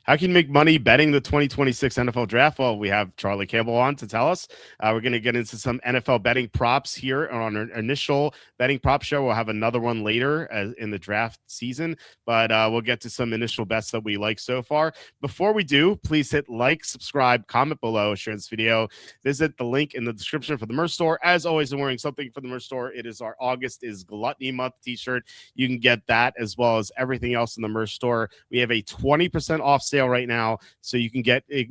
How can you make money betting the 2026 NFL Draft? Well, we have Charlie Campbell on to tell us. We're going to get into some NFL betting props here on our initial betting prop show. We'll have another one later in the draft season, but we'll get to some initial bets that we like so far. Before we do, please hit like, subscribe, comment below, share this video. Visit the link in the description for the merch store. As always, I'm wearing something for the merch store. It is our August is Gluttony Month t-shirt. You can get that as well as everything else in the merch store. We have a 20% off sale right now, so you can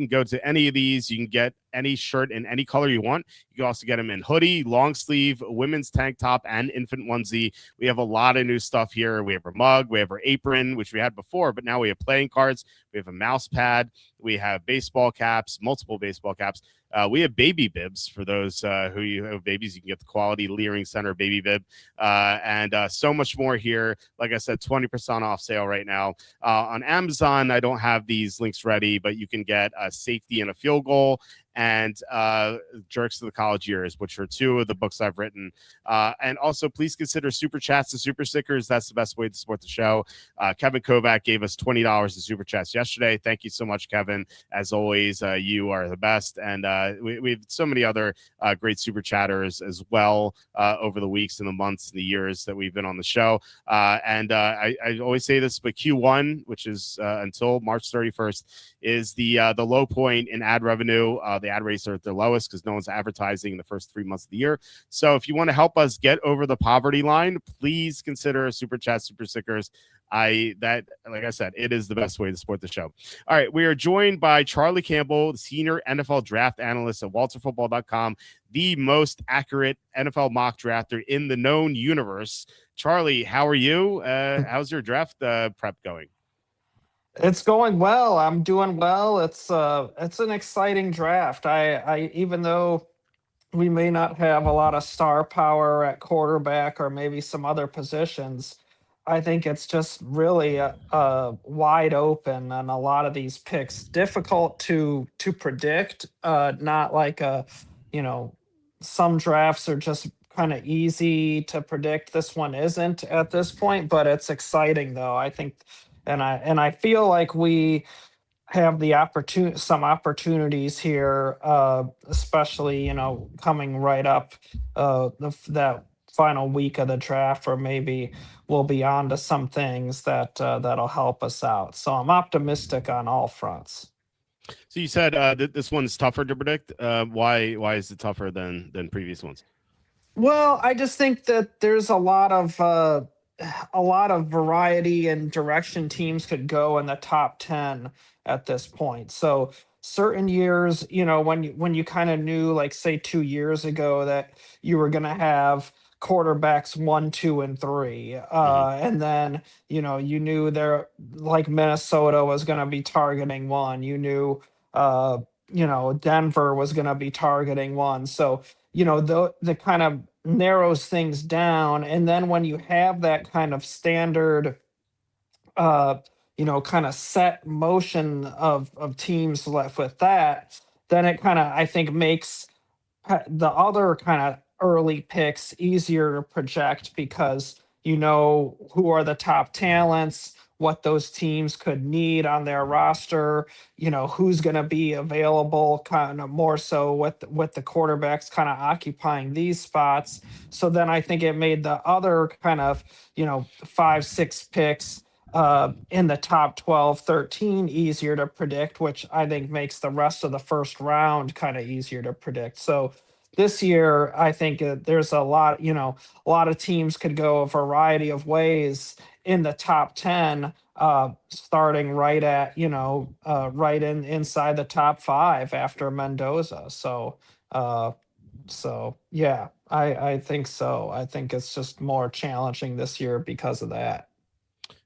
go to any of these. You can get any shirt in any color you want. You can also get them in hoodie, long sleeve, women's tank top, and infant onesie. We have a lot of new stuff here. We have our mug, we have our apron, which we had before, but now we have playing cards. We have a mouse pad. We have baseball caps, multiple baseball caps. We have baby bibs for those who you have babies. You can get the quality Leering Center baby bib and so much more here. Like I said, 20% off sale right now. On Amazon, I don't have these links ready, but you can get a safety and a field goal and Jerks to the College Years, which are two of the books I've written. And also, please consider super chats and super stickers. That's the best way to support the show. Kevin Kovac gave us $20 in super chats yesterday. Thank you so much, Kevin. As always, you are the best. And we have so many other great super chatters as well over the weeks and the months and the years that we've been on the show. I always say this, but Q1, which is until March 31st, is the low point in ad revenue. The ad rates are at their lowest because no one's advertising in the first 3 months of the year. So if you want to help us get over the poverty line, please consider super chat, super stickers. Like I said, it is the best way to support the show. All right, we are joined by Charlie Campbell, the senior NFL draft analyst at walterfootball.com, the most accurate NFL mock drafter in the known universe. Charlie, how are you? How's your draft prep going? It's going well. I'm doing well. It's an exciting draft. I even though we may not have a lot of star power at quarterback or maybe some other positions, I think it's just really wide open and a lot of these picks difficult to predict. Not like you know, some drafts are just kind of easy to predict. This one isn't at this point, but it's exciting though. I think, and I feel like we have some opportunities here, especially coming right up that final week of the draft, or maybe we'll be on to some things that'll help us out. So I'm optimistic on all fronts. So you said this one's tougher to predict. Why is it tougher than previous ones? Well, I just think that there's a lot of variety and direction teams could go in the top 10 at this point. So certain years, when you kind of knew, like say 2 years ago, that you were going to have quarterbacks 1, 2, and 3, and then you knew there, like Minnesota was going to be targeting one. You knew, Denver was going to be targeting one. So the kind of narrows things down. And then when you have that kind of standard kind of set motion of teams left with that, then it kind of, I think, makes the other kind of early picks easier to project, because who are the top talents, what those teams could need on their roster, who's going to be available, kind of more so with the quarterbacks kind of occupying these spots. So then I think it made the other kind of 5, 6 picks in the top 12, 13 easier to predict, which I think makes the rest of the first round kind of easier to predict. So this year, I think there's a lot of teams could go a variety of ways in the top 10, starting right at, right inside the top 5 after Mendoza. So yeah, I think so. I think it's just more challenging this year because of that.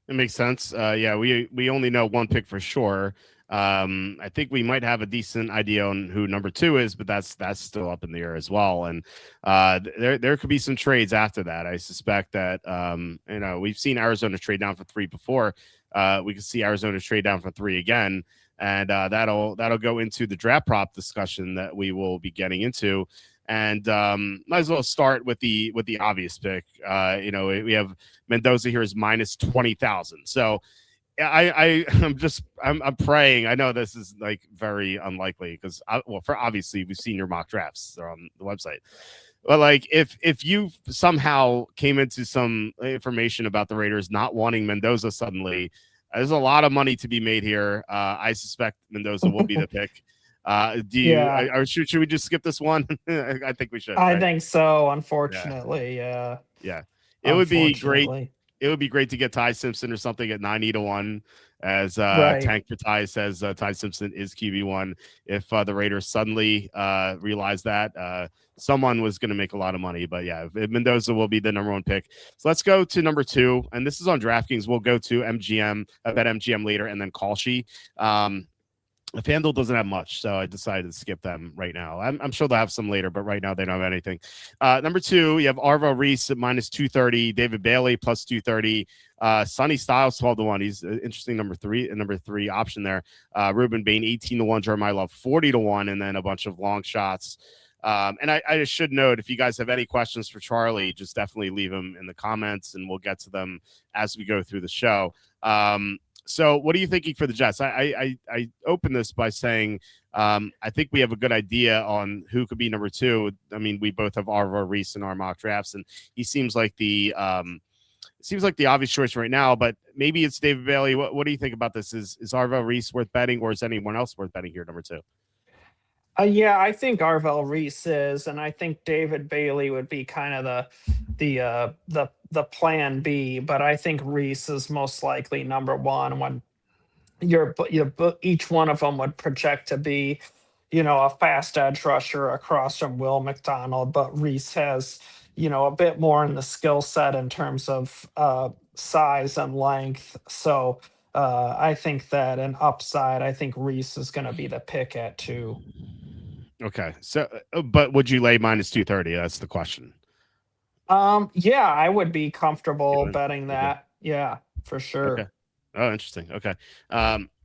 It makes sense. Yeah, we only know one pick for sure. I think we might have a decent idea on who number 2 is, but that's still up in the air as well. And there could be some trades after that. I suspect that we've seen Arizona trade down for 3 before. We could see Arizona trade down for 3 again, and that'll go into the draft prop discussion that we will be getting into. And might as well start with the obvious pick. We have Mendoza here is minus 20,000. So I'm praying. I know this is like very unlikely because well, for obviously we've seen your mock drafts. They're on the website. But like if you somehow came into some information about the Raiders not wanting Mendoza suddenly, there's a lot of money to be made here. I suspect Mendoza will be the pick. Do you? Yeah, Should we just skip this one? I think we should, I right? think so. Yeah, Unfortunately, yeah, yeah. It would be great. unfortunately, It would be great to get Ty Simpson or something at 90-1, as right. Tank for Ty says. Ty Simpson is QB1. If the Raiders suddenly realize that, someone was going to make a lot of money. But yeah, Mendoza will be the number one pick. So let's go to number two, and this is on DraftKings. We'll go to MGM, bet MGM later, and then Kalshi. FanDuel doesn't have much, so I decided to skip them right now. I'm sure they'll have some later, but right now they don't have anything. Number two, you have Arvo Reese at minus 230, David Bailey plus 230, Sonny Styles 12-1. He's an interesting number three option there. Ruben Bain 18-1, Jeremiah Love 40-1, and then a bunch of long shots. And I just should note, if you guys have any questions for Charlie, just definitely leave them in the comments, and we'll get to them as we go through the show. So what are you thinking for the Jets? I open this by saying I think we have a good idea on who could be number two. I mean, we both have Arvo Reese in our mock drafts, and he seems like the obvious choice right now. But maybe it's David Bailey. What do you think about this? Is Arvo Reese worth betting, or is anyone else worth betting here? Number two. Yeah, I think Arvel Reese is, and I think David Bailey would be kind of the plan B. But I think Reese is most likely number one when each one of them would project to be, a fast edge rusher across from Will McDonald. But Reese has, a bit more in the skill set in terms of size and length. So I think that an upside, I think Reese is going to be the pick at two. Okay. So, but would you lay minus 230? That's the question. Yeah, I would be comfortable You betting would? Okay. that. Yeah, for Okay. sure. Oh, interesting. Okay.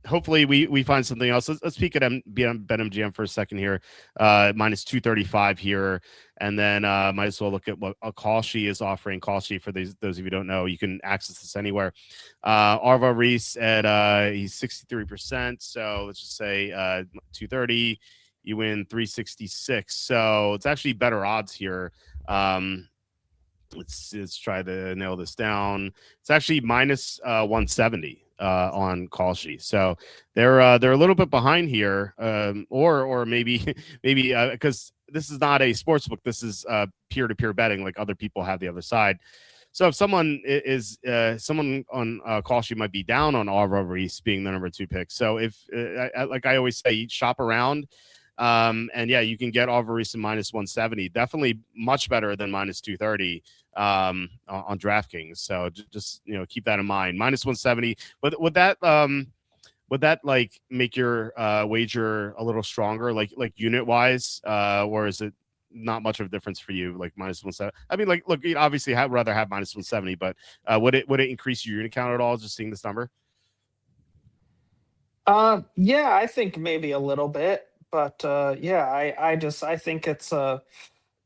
Hopefully we find something else. Let's peek at BetMGM for a second here. Minus 235 here. And then might as well look at what a Kalshi is offering. Kalshi, for those of you who don't know, you can access this anywhere. Arvo Reese at he's 63%. So let's just say 230. You win 366. So it's actually better odds here. Let's try to nail this down. It's actually minus 170 on Kalshi. So they're a little bit behind here, or maybe because this is not a sports book. This is peer-to-peer betting, like other people have the other side. So if someone is someone on Kalshi might be down on Arvo Reese being the number two pick. So if like I always say, shop around. And yeah, you can get Arvo Reese in minus 170. Definitely much better than minus 230 on DraftKings. So just keep that in mind. Minus 170. But would that like make your wager a little stronger, like unit wise, or is it not much of a difference for you? Like minus 170. I mean, like, look, you'd obviously rather have minus 170, but would it increase your unit count at all? Just seeing this number. Yeah, I think maybe a little bit, but yeah, I think it's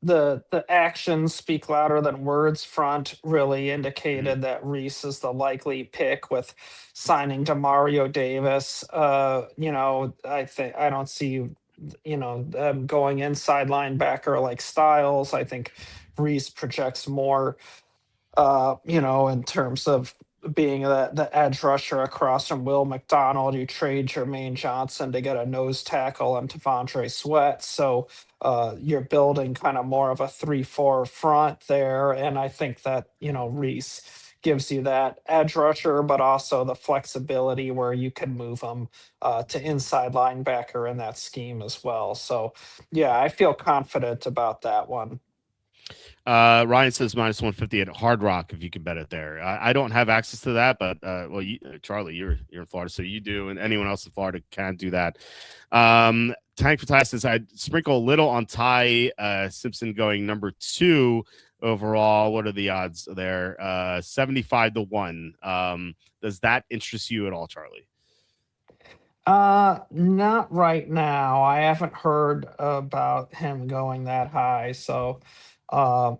the actions speak louder than words front really Mhm. indicated that Reese is the likely pick with signing to Mario Davis. I don't see, them going inside linebacker like Styles. I think Reese projects more in terms of being the edge rusher across from Will McDonald. You trade Jermaine Johnson to get a nose tackle and Devondre Sweat. So you're building kind of more of a 3-4 front there. And I think that, Reese gives you that edge rusher, but also the flexibility where you can move them to inside linebacker in that scheme as well. So, yeah, I feel confident about that one. Ryan says minus 150 at Hard Rock if you can bet it there. I don't have access to that, but Charlie, you're in Florida, so you do, and anyone else in Florida can do that. Tank for Ty says I'd sprinkle a little on Ty Simpson going number two overall. What are the odds there? 75-1. Does that interest you at all, Charlie? Not right now. I haven't heard about him going that high. So, I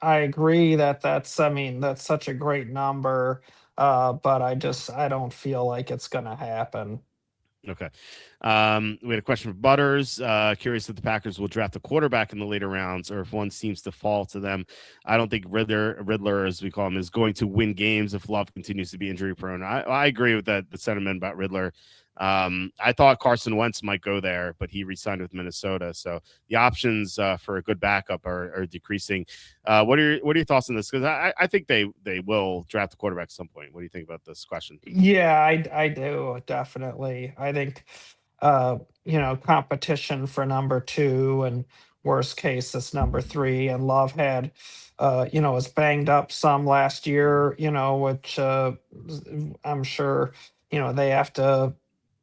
agree that I mean, that's such a great number. but I don't feel like it's going to happen. Okay. We had a question for Butters. Curious if the Packers will draft a quarterback in the later rounds or if one seems to fall to them. I don't think Riddler, as we call him, is going to win games if Love continues to be injury prone. I agree with that, the sentiment about Riddler. I thought Carson Wentz might go there, but he re-signed with Minnesota. So the options for a good backup are decreasing. What are your thoughts on this? Because I think they will draft a quarterback at some point. What do you think about this question? Yeah, I do definitely. I think uh, competition for number two, and worst case it's number three. And Love had was banged up some last year, which I'm sure they have to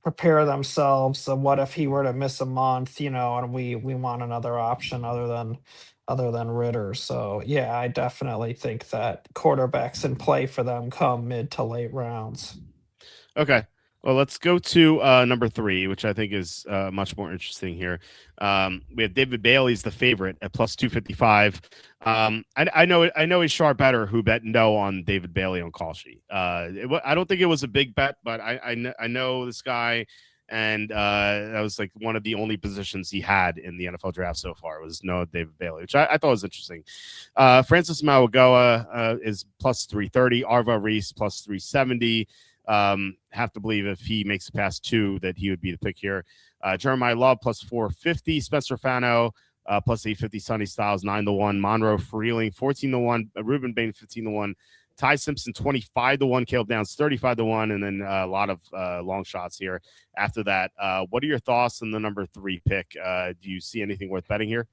prepare themselves. So what if he were to miss a month, and we want another option other than Ritter. So yeah, I definitely think that quarterbacks in play for them come mid to late rounds. Okay. Well, let's go to number three, which I think is much more interesting here. We have David Bailey's the favorite at plus 255. I know he's sharp better who bet no on David Bailey on call sheet. I don't think it was a big bet, but I know this guy, and that was like one of the only positions he had in the NFL draft so far was no David Bailey, which I thought was interesting. Francis Mauigoa is plus 330. Arva Reese plus 370. Have to believe if he makes it past two that he would be the pick here. Jeremiah Love plus 450. Spencer Fano plus 850. Sonny Styles 9-1. Monroe Freeling 14-1. Ruben Bain 15-1. Ty Simpson 25-1. Caleb Downs 35-1. And then a lot of long shots here after that. What are your thoughts on the number three pick? Do you see anything worth betting here?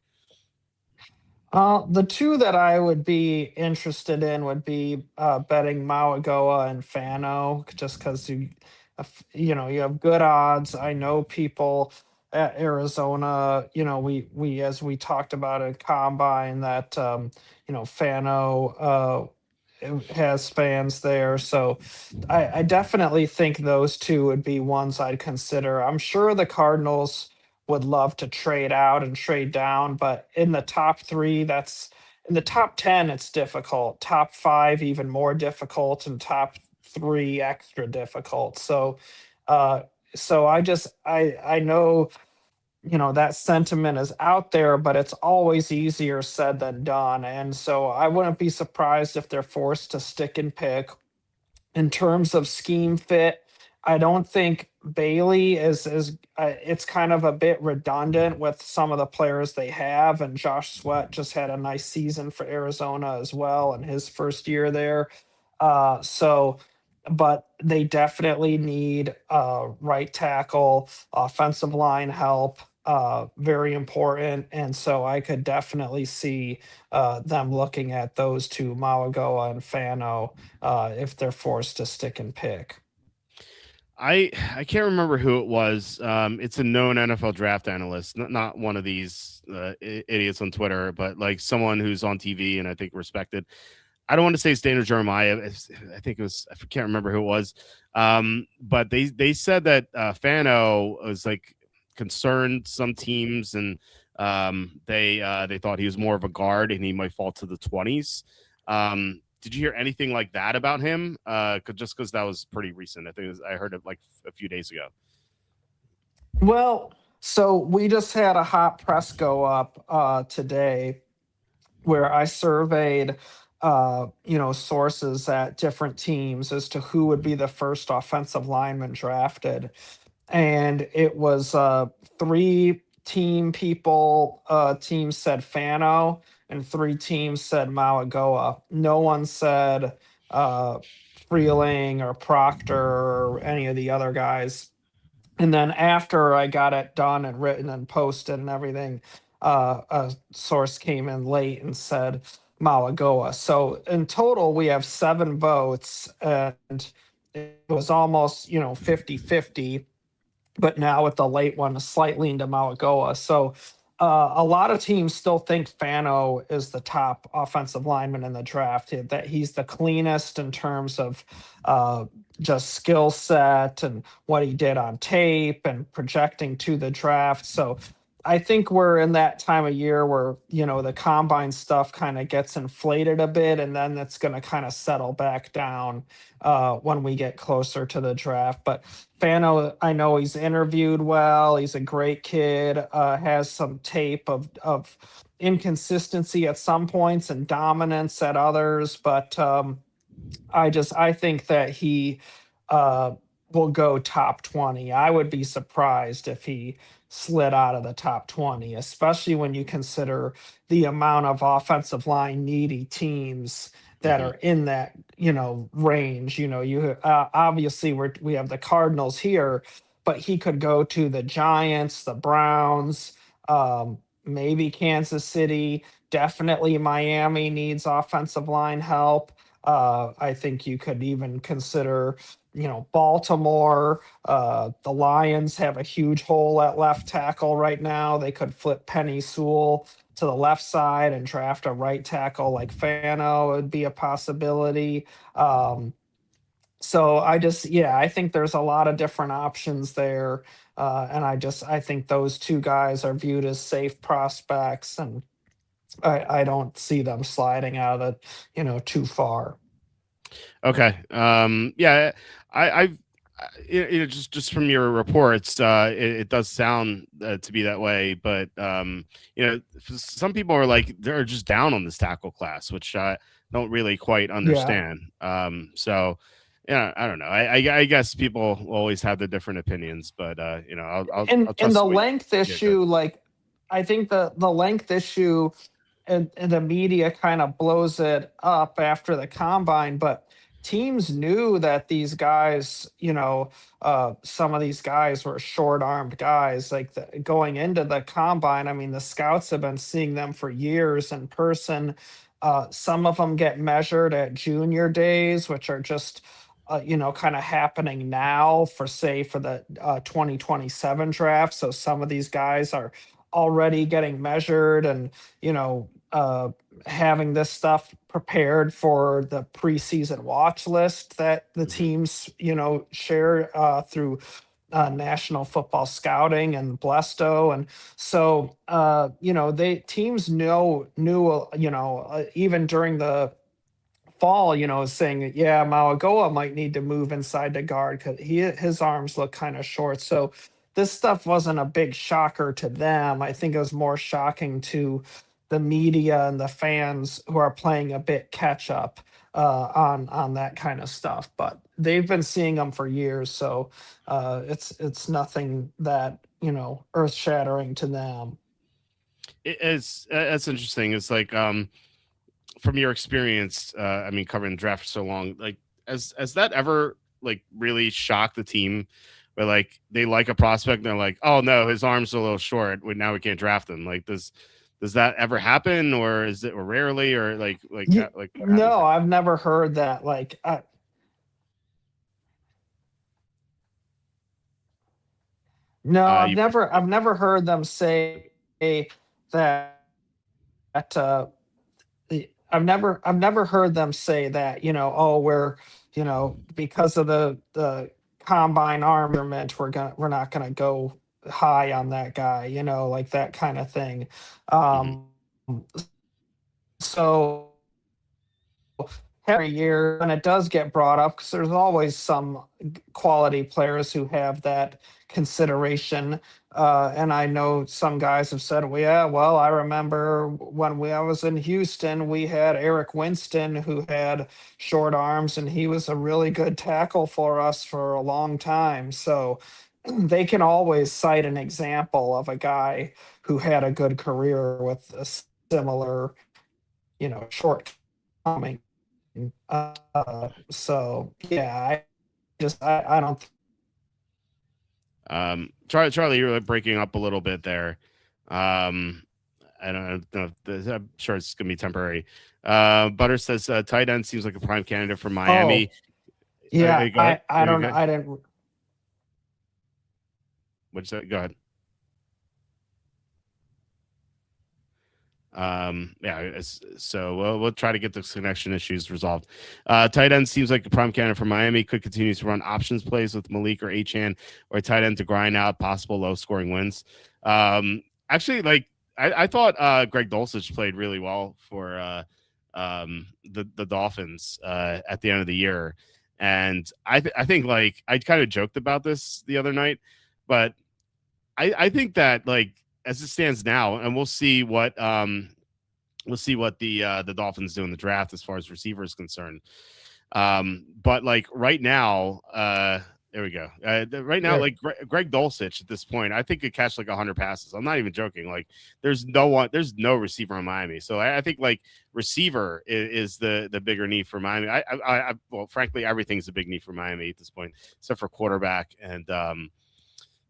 The two that I would be interested in would be betting Mauigoa and Fano, just because you have good odds. I know people at Arizona. We as we talked about at Combine that Fano has fans there, so I definitely think those two would be ones I'd consider. I'm sure the Cardinals would love to trade out and trade down, but in the top three, that's in the top 10, it's difficult. Top five, even more difficult, and top three, extra difficult. Uh, so I know, that sentiment is out there, but it's always easier said than done. And so I wouldn't be surprised if they're forced to stick and pick. In terms of scheme fit, I don't think Bailey is it's kind of a bit redundant with some of the players they have, and Josh Sweat just had a nice season for Arizona as well in his first year there. So but they definitely need right tackle, offensive line help, very important. And so I could definitely see them looking at those two, Malagoa and Fano, if they're forced to stick and pick. I can't remember who it was. It's a known NFL draft analyst, not one of these idiots on Twitter, but like someone who's on TV and I think respected. I don't want to say it's Daniel Jeremiah. I think it was. I can't remember who it was. But they said that Fano was like concerned some teams, and they thought he was more of a guard and he might fall to the 20s. Did you hear anything like that about him? Just because that was pretty recent. I think I heard it like a few days ago. Well, so we just had a hot press go up today where I surveyed sources at different teams as to who would be the first offensive lineman drafted. And it was three teams said Fano, and three teams said Malagoa. No one said uh, Freeling or Proctor or any of the other guys. And then after I got it done and written and posted and everything, a source came in late and said Malagoa. So in total, we have 7 votes, and it was almost 50-50. But now with the late one, slightly into Malagoa. So a lot of teams still think Fano is the top offensive lineman in the draft. That he's the cleanest in terms of just skill set and what he did on tape and projecting to the draft. So I think we're in that time of year where, the combine stuff kind of gets inflated a bit, and then it's going to kind of settle back down when we get closer to the draft. But Fano, I know he's interviewed well. He's a great kid, has some tape of inconsistency at some points and dominance at others. But I think that he uh, will go top 20. I would be surprised if he slid out of the top 20, especially when you consider the amount of offensive line needy teams that Mhm. are in that range. You obviously we have the Cardinals here, but he could go to the Giants, the Browns, maybe Kansas City. Definitely Miami needs offensive line help. I think you could even consider, Baltimore. The Lions have a huge hole at left tackle right now. They could flip Penny Sewell to the left side and draft a right tackle like Fano. It would be a possibility. So yeah, I think there's a lot of different options there. And I think those two guys are viewed as safe prospects, and I don't see them sliding out of too far. Okay. Yeah, I've just from your reports, it does sound to be that way. But some people are like they're just down on this tackle class, which I don't really quite Yeah. understand. So yeah, I don't know. I guess people will always have the different opinions, but I'll And trust the what. length Yeah, good. issue, like I think the length issue and the media kind of blows it up after the combine, but teams knew that these guys, some of these guys were short-armed guys. Like going into the combine, I mean, the scouts have been seeing them for years in person. Some of them get measured at junior days, which are just kind of happening now for, say, for the 2027 draft. So some of these guys are already getting measured, and having this stuff prepared for the preseason watch list that the Mhm. teams share through National Football Scouting and Blesto. And so they teams knew even during the fall, saying, yeah, Malagoa might need to move inside the guard because his arms look kind of short. So this stuff wasn't a big shocker to them. I think it was more shocking to the media and the fans who are playing a bit catch up on that kind of stuff. But they've been seeing them for years, so it's nothing that earth shattering to them. It's that's interesting. It's like from your experience, I mean, covering the draft for so long, like, has that ever like really shocked the team, where like they like a prospect and they're like, oh no, his arms are a little short, now we can't draft him? Like, does that ever happen, or is it or rarely, or like what happens No, there? I've never heard that. Like, no, You I've never heard them say that. Uh, I've never heard them say that. Oh, we're because of the combine armament, we're not gonna go high on that guy. Like that kind of thing. mhm, Um, so every year when it does get brought up, because there's always some quality players who have that consideration. And I know some guys have said, well, yeah, well, I remember when I was in Houston, we had Eric Winston who had short arms, and he was a really good tackle for us for a long time. So they can always cite an example of a guy who had a good career with a similar, shortcoming. So yeah, I don't. Charlie, you're breaking up a little bit there. um I don't know if I'm sure it's gonna be temporary. Butter says tight end seems like a prime candidate for Oh Miami. yeah, Go ahead. I You're don't. good. I didn't. What's that? Go ahead. Yeah, so we'll try to get those connection issues resolved. Tight end seems like a prime candidate for Miami. Could continue to run options plays with Malik or Achan, or tight end to grind out possible low scoring wins. actually, like I thought Greg Dulcich played really well for the Dolphins at the end of the year, and I think like I kind of joked about this the other night, but I think that like as it stands now, and we'll see what the Dolphins do in the draft as far as receiver is concerned. But like right now, there we go. Right now, There. like Greg Dulcich at this point, I think could catch like 100 passes. I'm not even joking. Like there's no receiver in Miami. So I think like receiver is the bigger need for Miami. Well, frankly, everything's a big need for Miami at this point, except for quarterback and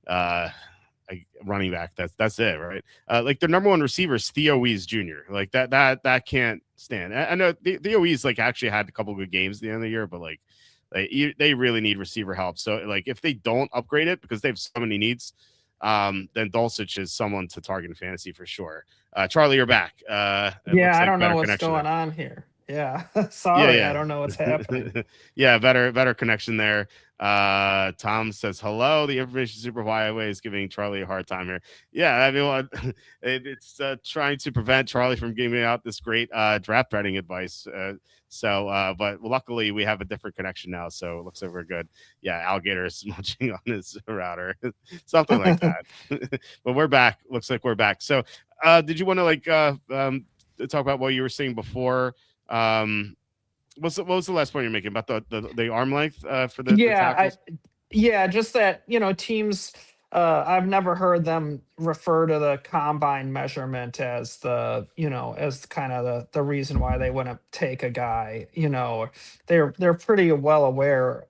uh running back. That's it, right? Like their number one receiver is Theo Wees Jr. Like that can't stand. I know Theo Wees like actually had a couple good games at the end of the year, but like they really need receiver help. So like if they don't upgrade it because they have so many needs, then Dulcich is someone to target in fantasy for sure. Charlie, you're back. It Yeah, looks I like don't know better what's connection going there. on here. Yeah. Yeah, Sorry, I don't know what's happening. yeah. Yeah, better connection there. Tom says hello. The information super highway is giving Charlie a hard time here. Yeah, I mean, well, it's trying to prevent Charlie from giving out this great draft betting advice. But luckily we have a different connection now, so it looks like we're good. Yeah, alligator is munching on his router, something like that. But we're back. Looks like we're back. So, did you want to talk about what you were saying before? What was the last point you're making about the arm length for the Yeah, I tackles? yeah, just that, teams I've never heard them refer to the combine measurement as as kind of the reason why they wouldn't take a guy. They're pretty well aware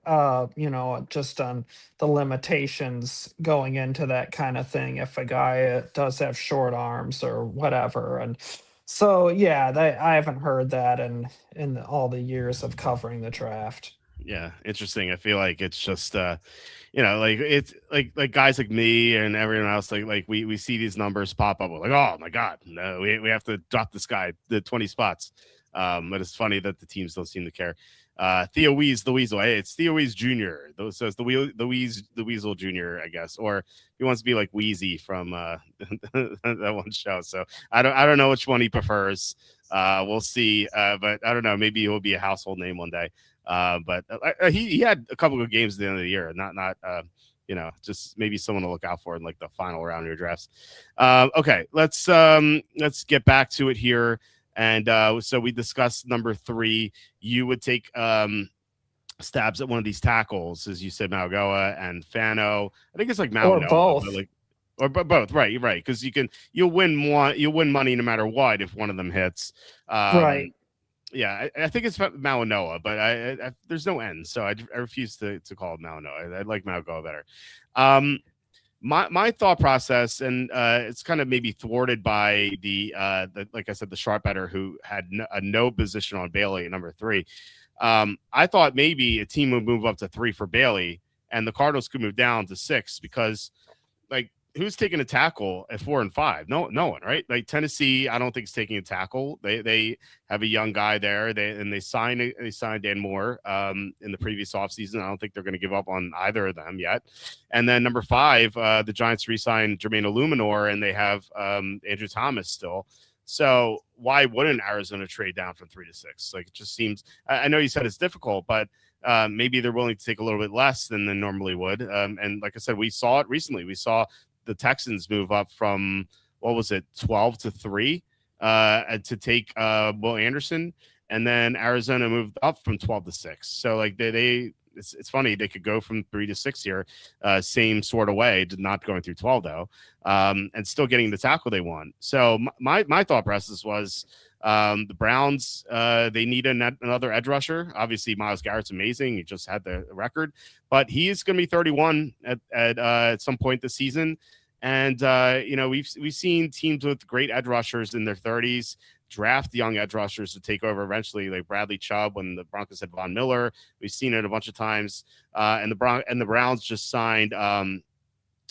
just on the limitations going into that kind of thing if a guy does have short arms or whatever. And so yeah, I haven't heard that in all the years of covering the draft. Yeah, interesting. I feel like it's just like it's like guys like me and everyone else like we see these numbers pop up. We're like, oh my god, no, we have to drop this guy the 20 spots. But it's funny that the teams don't seem to care. Theo Wees the Weasel. Hey, it's Theo Wees Jr. So it's the Weasel Jr. I guess, or he wants to be like Wheezy from that one show. So I don't know which one he prefers. We'll see. But I don't know. Maybe he'll be a household name one day. But he had a couple of games at the end of the year. Not just maybe someone to look out for in like the final round of your drafts. Okay, let's get back to it here. And so we discussed number 3. You would take stabs at one of these tackles, as you said, Malgoa and Fano. I think it's like Or Malinoa, but both. like both, right? Because you'll win money no matter what if one of them hits. Right. Yeah, I think it's Malinoa, but there's no end, so I refuse to call it Malinoa. I like Malgoa better. My thought process, and it's kind of maybe thwarted by the like I said, the sharp better who had no position on Bailey at number 3. I thought maybe a team would move up to 3 for Bailey, and the Cardinals could move down to 6 because like who's taking a tackle at 4 and 5? No one, right? Like Tennessee, I don't think is taking a tackle. They have a young guy there. They signed Dan Moore in the previous offseason. I don't think they're going to give up on either of them yet. And then number 5, the Giants re-signed Jermaine Illuminor, and they have Andrew Thomas still. So why wouldn't Arizona trade down from 3 to 6? Like it just seems. I know you said it's difficult, but maybe they're willing to take a little bit less than they normally would. And like I said, we saw it recently. We saw the Texans move up from, what was it, 12 to 3 to take Will Anderson. And then Arizona moved up from 12 to 6. So like it's funny. They could go from 3 to 6 here, same sort of way, not going through 12 though, and still getting the tackle they want. So my thought process was the Browns, they need another edge rusher. Obviously, Myles Garrett's amazing. He just had the record, but he is going to be 31 at some point this season. And we've seen teams with great edge rushers in their 30s draft young edge rushers to take over eventually, like Bradley Chubb when the Broncos had Von Miller. We've seen it a bunch of times. And the Browns just signed AJ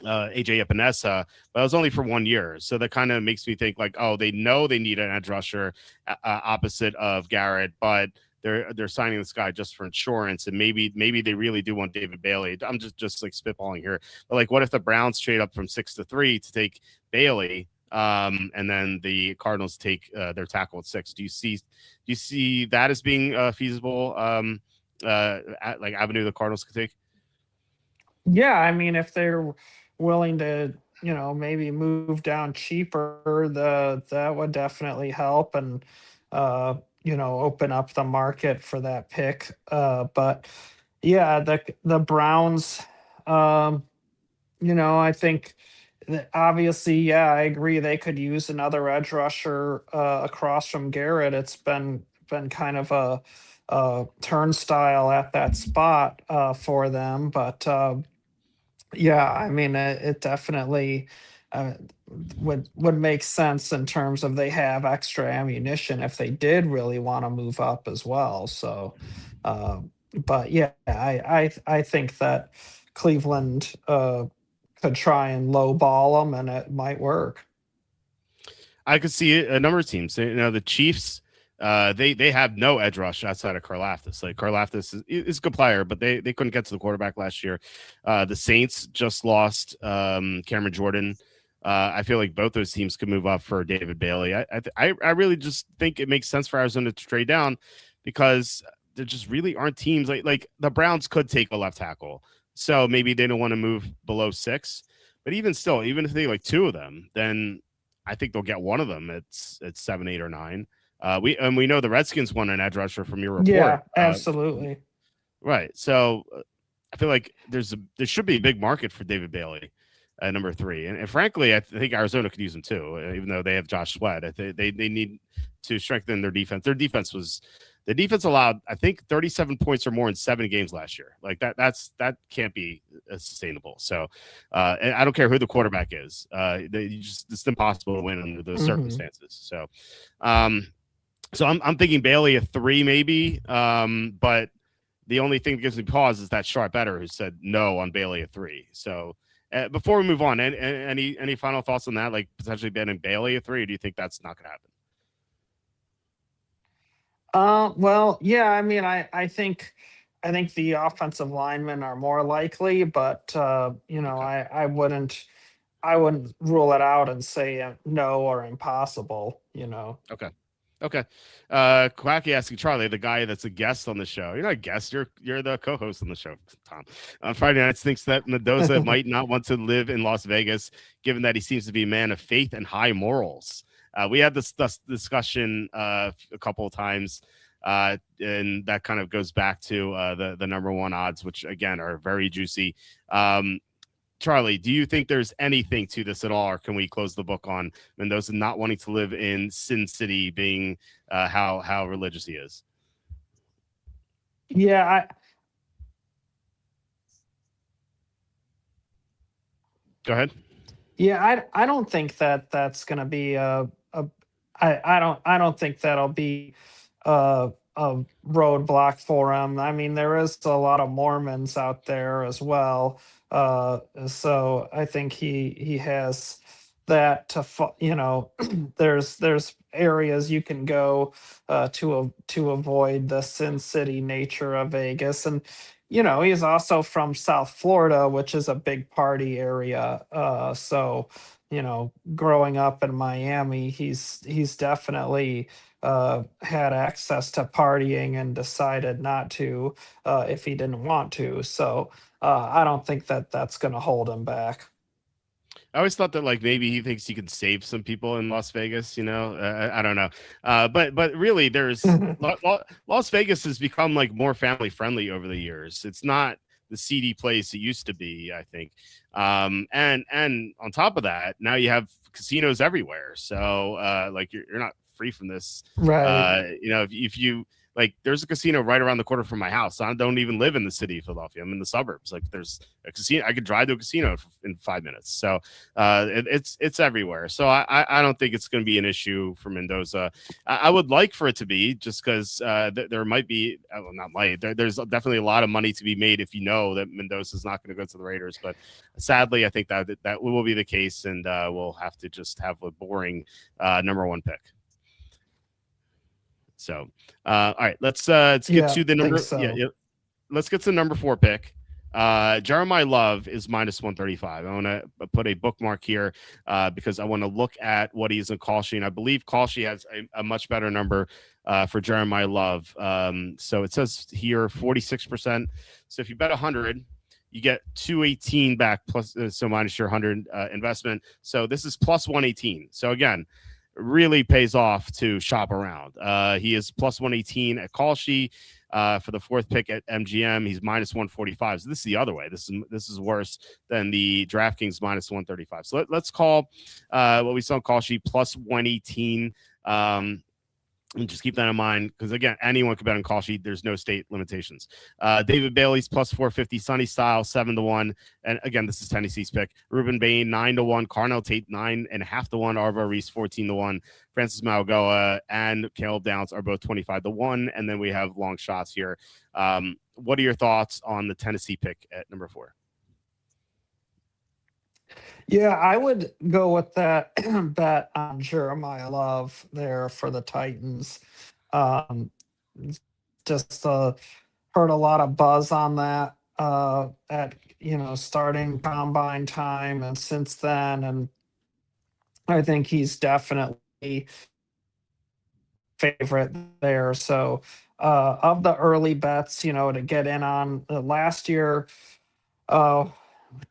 Epinesa, but it was only for 1 year. So that kind of makes me think like, oh, they know they need an edge rusher opposite of Garrett, but they're signing this guy just for insurance, and maybe they really do want David Bailey. I'm just like spitballing here, but like, what if the Browns trade up from 6 to 3 to take Bailey? And then the Cardinals take their tackle at 6. Do you see that as being feasible? Like avenue the Cardinals could take. Yeah, I mean, if they're willing to, maybe move down cheaper, that would definitely help and open up the market for that pick. But yeah, the Browns, um, I think that obviously, yeah, I agree. They could use another edge rusher across from Garrett. It's been kind of a turnstile at that spot for them, but. Yeah, I mean, it definitely uh, would make sense in terms of they have extra ammunition if they did really want to move up as well. So, uh, but yeah, I think that Cleveland could try and lowball them, and it might work. I could see a number of teams. The Chiefs, they have no edge rush outside of Karlaftis. Like Karlaftis is a good player, but they couldn't get to the quarterback last year. The Saints just lost Cameron Jordan. I feel like both those teams could move up for David Bailey. I really just think it makes sense for Arizona to trade down because there just really aren't teams like the Browns could take a left tackle. So maybe they don't want to move below 6. But even still, even if they like 2 of them, then I think they'll get one of them. It's 7, 8, or 9. We know the Redskins won an edge rusher from your report, Yeah, absolutely. right? So I feel like there should be a big market for David Bailey at number 3, and frankly, I think Arizona could use him too, even though they have Josh Sweat. I think they need to strengthen their defense. The defense allowed, I think, 37 points or more in 7 games last year. Like that can't be sustainable. So, and I don't care who the quarterback is. It's impossible to win under those Hmm. circumstances. Um, so I'm thinking Bailey at 3 maybe. But the only thing that gives me pause is that Sharp Better who said no on Bailey at 3. So. Before we move on, any final thoughts on that? Like potentially banning Bailey at 3, or do you think that's not going to happen? Well, yeah, I mean, I think the offensive linemen are more likely, but Okay. I wouldn't rule it out and say no or impossible. Okay. Okay. Quacky asking Charlie, the guy that's a guest on the show. You're not a guest, you're the co-host on the show, Tom. On Friday nights thinks that Mendoza might not want to live in Las Vegas, given that he seems to be a man of faith and high morals. We had this discussion a couple of times, and that kind of goes back to the number one odds, which again are very juicy. Charlie, do you think there's anything to this at all, or can we close the book on Mendoza not wanting to live in Sin City, being how religious he is? Yeah, Go ahead. yeah, I don't think that that's going to be I don't think that'll be a roadblock for him. I mean, there is a lot of Mormons out there as well, so I think he has that there's areas you can go to avoid the Sin City nature of Vegas, and he's also from South Florida, which is a big party area. So growing up in Miami, he's definitely had access to partying and decided not to if he didn't want to. So I don't think that that's going to hold him back. I always thought that like maybe he thinks he could save some people in Las Vegas. I don't know, but really, Las Vegas has become like more family friendly over the years. It's not the seedy place it used to be, I think. And on top of that, now you have casinos everywhere. So like you're not free from this. Right. If you like, there's a casino right around the corner from my house. I don't even live in the city of Philadelphia. I'm in the suburbs. Like, there's a casino. I could drive to a casino in 5 minutes. So it's everywhere. So I don't think it's going to be an issue for Mendoza. I would like for it to be, just because there might be, well, not might, there's definitely a lot of money to be made if you know that Mendoza is not going to go to the Raiders. But sadly, I think that will be the case, and we'll have to just have a boring number one pick. So, all right, let's get Yeah, to the think number. Yeah, so. yeah, let's get to the number 4 pick. Jeremiah Love is minus 135. I want to put a bookmark here because I want to look at what he's in call sheet. And I believe call sheet has a much better number for Jeremiah Love. So it says here 46%. So if you bet 100, you get 218 back plus, so minus your 100 investment. So this is plus 118. So again, really pays off to shop around. He is plus 118 at call sheet. For the fourth pick at MGM, he's minus 145. So this is the other way. This is worse than the DraftKings minus 135. So let's call what we saw in call sheet plus 118. And just keep that in mind because, again, anyone could bet on call sheet. There's no state limitations. David Bailey's plus 450, Sonny Style 7-1. And again, this is Tennessee's pick. Ruben Bain 9-1, Carnell Tate 9.5-1, Arvo Reese 14-1, Francis Maugoa and Caleb Downs are both 25-1. And then we have long shots here. What are your thoughts on the Tennessee pick at number 4? Yeah, I would go with that bet on Jeremiah Love there for the Titans. Just heard a lot of buzz on that at starting combine time and since then, and I think he's definitely favorite there. So of the early bets, to get in on last year,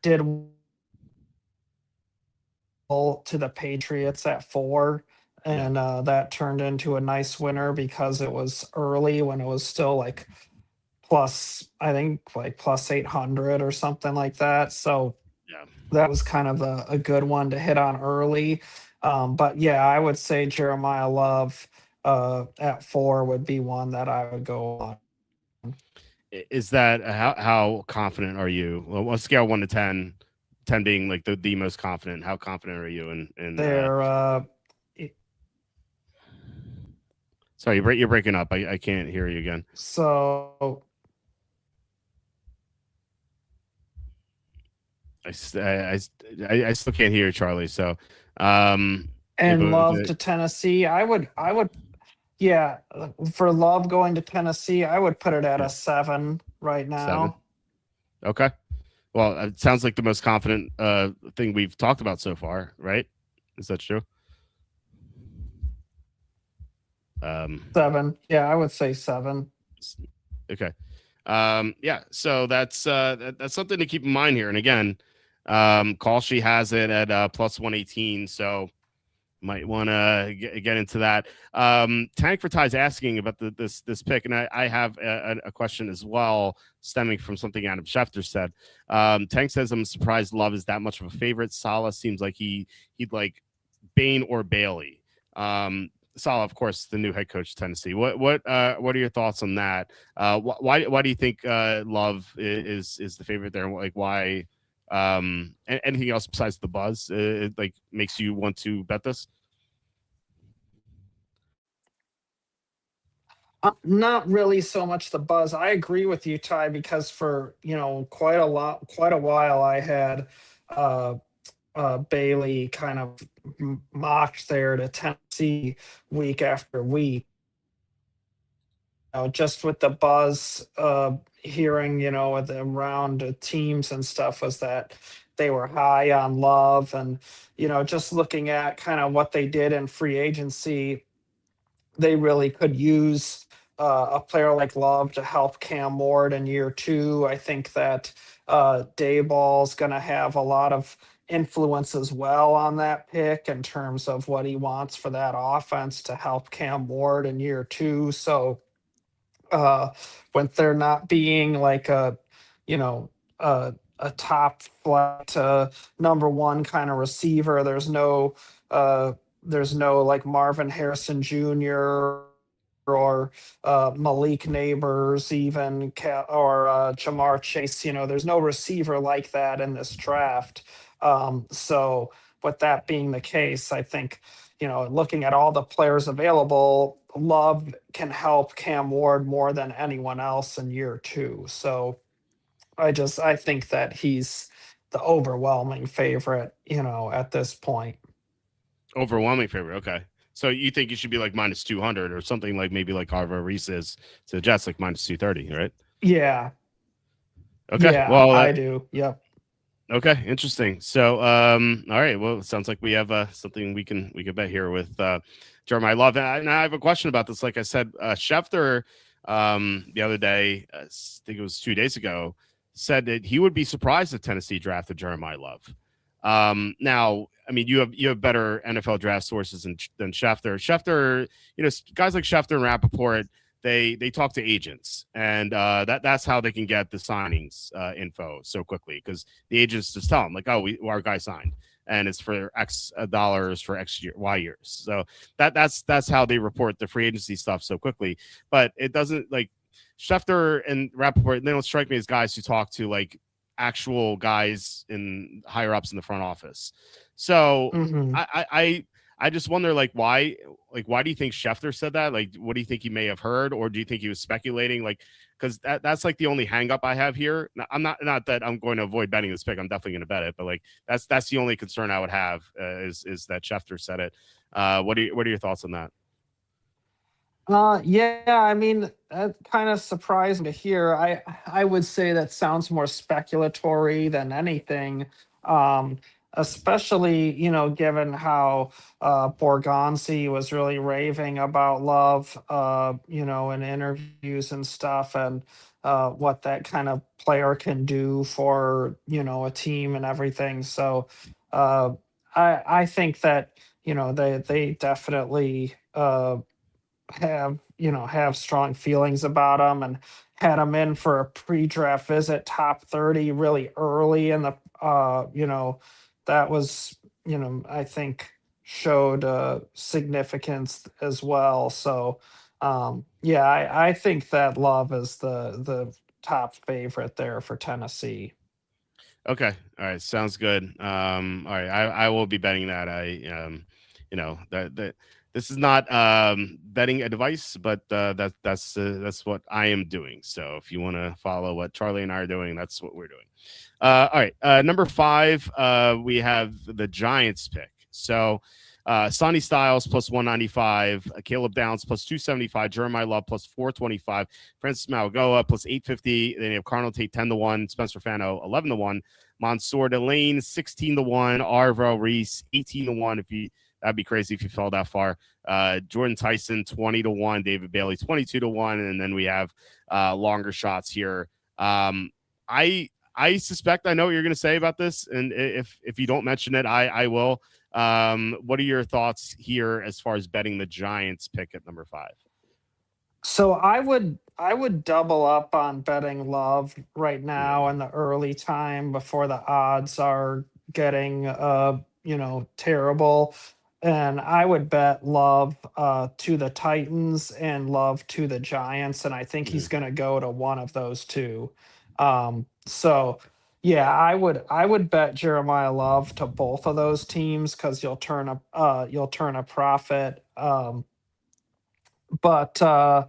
did to the Patriots at 4, and that turned into a nice winner because it was early when it was still like plus, I think like plus 800 or something like that. So Yeah. that was kind of a good one to hit on early. But yeah, I would say Jeremiah Love at 4 would be one that I would go on. Is that how confident are you? Well, on scale 1 to 10, 10 being like the most confident. How confident are you in They're sorry, you're breaking up. I can't hear you again. So I still can't hear you, Charlie. So and Love to Tennessee, I would yeah, for Love going to Tennessee, I would put it at a 7 right now. 7. Okay. Well, it sounds like the most confident thing we've talked about so far, right? Is that true? 7. Yeah, I would say 7. Okay. Yeah. So that's something to keep in mind here. And again, call she has it at plus 118. So might want to get into that. Tank for Ty's asking about this pick, and I have a question as well, stemming from something Adam Schefter said. Tank says, "I'm surprised Love is that much of a favorite. Saleh seems like he'd like Bain or Bailey." Saleh, of course, the new head coach of Tennessee. What are your thoughts on that? Why do you think Love is the favorite there? Like why? Anything else besides the buzz like makes you want to bet this? Not really so much the buzz. I agree with you, Ty, because for quite a while, I had Bailey kind of mocked there to Tennessee week after week. Just with the buzz, hearing, around teams and stuff was that they were high on Love, and just looking at kind of what they did in free agency, they really could use a player like Love to help Cam Ward in year 2. I think that Dayball's going to have a lot of influence as well on that pick in terms of what he wants for that offense to help Cam Ward in year 2. So when they're not being like a top flight number 1 kind of receiver, there's no like Marvin Harrison Jr. or Malik Neighbors, even or Jamar Chase. There's no receiver like that in this draft. So with that being the case, I think looking at all the players available, Love can help Cam Ward more than anyone else in year 2. So I think that he's the overwhelming favorite, at this point. Overwhelming favorite. Okay. So you think you should be like minus 200 or something, like maybe like Arvo Reese is to the Jets, like minus 230, right? Yeah. Okay. Yeah, Well, I do. Yep. okay, interesting. So, all right. Well, it sounds like we have something we can bet here with Jeremiah Love. And I have a question about this. Like I said, Schefter the other day, I think it was 2 days ago, said that he would be surprised if Tennessee drafted Jeremiah Love. Now, I mean, you have better NFL draft sources than Schefter. Schefter, guys like Schefter and Rappaport, they talk to agents, and that's how they can get the signings info so quickly, because the agents just tell them like, oh, our guy signed, and it's for X dollars for X Y years. So that's how they report the free agency stuff so quickly. But it doesn't, like, Schefter and Rappaport, they don't strike me as guys who talk to like actual guys in higher ups in the front office. So Hmm. I just wonder, why do you think Schefter said that? Like, what do you think he may have heard, or do you think he was speculating? Like, because that's like the only hang up I have here. I'm not that I'm going to avoid betting this pick. I'm definitely going to bet it, but like that's the only concern I would have, is that Schefter said it. What are your thoughts on that? Yeah, I mean, that kind of surprising to hear. I would say that sounds more speculatory than anything. Um, Especially, given how Borgonzi was really raving about Love, in interviews and stuff, and what that kind of player can do for, a team and everything. So, uh, I think that, they definitely have strong feelings about him, and had him in for a pre-draft visit, top 30 really early in the that was, I think, showed significance as well. So yeah, I think that Love is the top favorite there for Tennessee. Okay. All right. Sounds good. All right. I will be betting that. That this is not betting advice, but that's what I am doing. So if you want to follow what Charlie and I are doing, that's what we're doing. All right. Number five, we have the Giants pick. So, Sonny Styles plus 195, Caleb Downs plus 275, Jeremiah Love plus 425, Francis Malagoa plus 850. Then you have Cardinal Tate 10-1, Spencer Fano 11-1, Mansour Delane 16-1, Arvo Reese 18-1. That'd be crazy if you fell that far. Jordan Tyson 20-1, David Bailey 22-1, and then we have longer shots here. I suspect I know what you're going to say about this, and if you don't mention it, I will. What are your thoughts here as far as betting the Giants pick at number five? So I would double up on betting Love right now Yeah. in the early time before the odds are getting terrible. And I would bet Love to the Titans and Love to the Giants, and I think he's Mhm. going to go to one of those two. So yeah, I would bet Jeremiah Love to both of those teams, because you'll turn a profit. But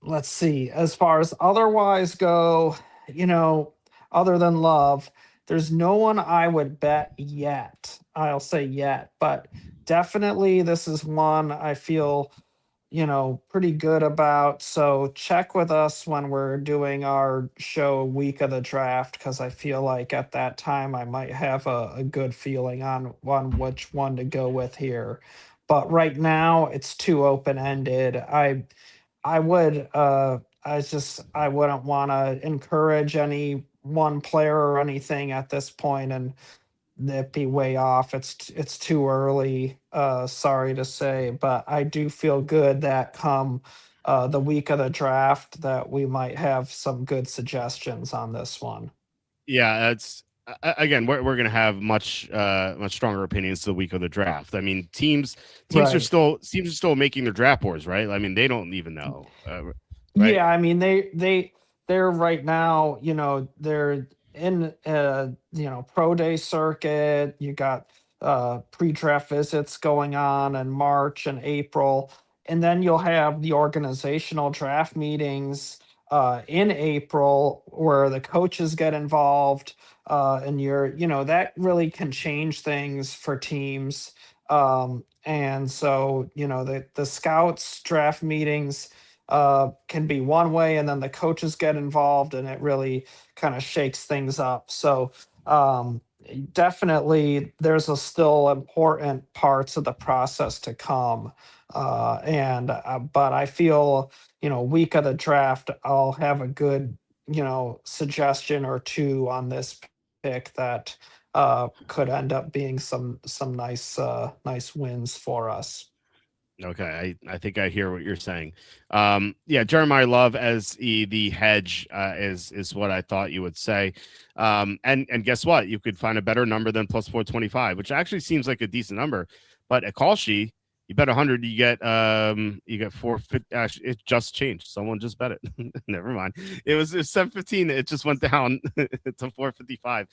let's see, as far as otherwise go, you know other than Love, there's no one I would bet yet. I'll say yet, but definitely this is one I feel pretty good about. So check with us when we're doing our show week of the draft, because I feel like at that time I might have a good feeling on which one to go with here. But right now it's too open ended. I wouldn't want to encourage any one player or anything at this point, and that be way off. It's too early. Sorry to say, but I do feel good that come the week of the draft that we might have some good suggestions on this one. Yeah, that's again, we're going to have much stronger opinions the week of the draft. I mean, Right. teams are still making their draft boards, right? I mean, they don't even know, right? Yeah, I mean they're right now, they're in pro day circuit. You got pre-draft visits going on in March and April, and then you'll have the organizational draft meetings in April, where the coaches get involved, and that really can change things for teams. And so, the scouts draft meetings can be one way, and then the coaches get involved, and it really kind of shakes things up. So definitely, there's still important parts of the process to come. And but I feel, week of the draft, I'll have a good, suggestion or two on this pick that could end up being some nice wins for us. Okay, I think I hear what you're saying. Yeah, Jeremiah Love as the hedge is what I thought you would say. And guess what? You could find a better number than plus 425, which actually seems like a decent number. But at Kalshi, you bet 100, you get 450. Actually, it just changed. Someone just bet it. Never mind. It was 715. It just went down to 455.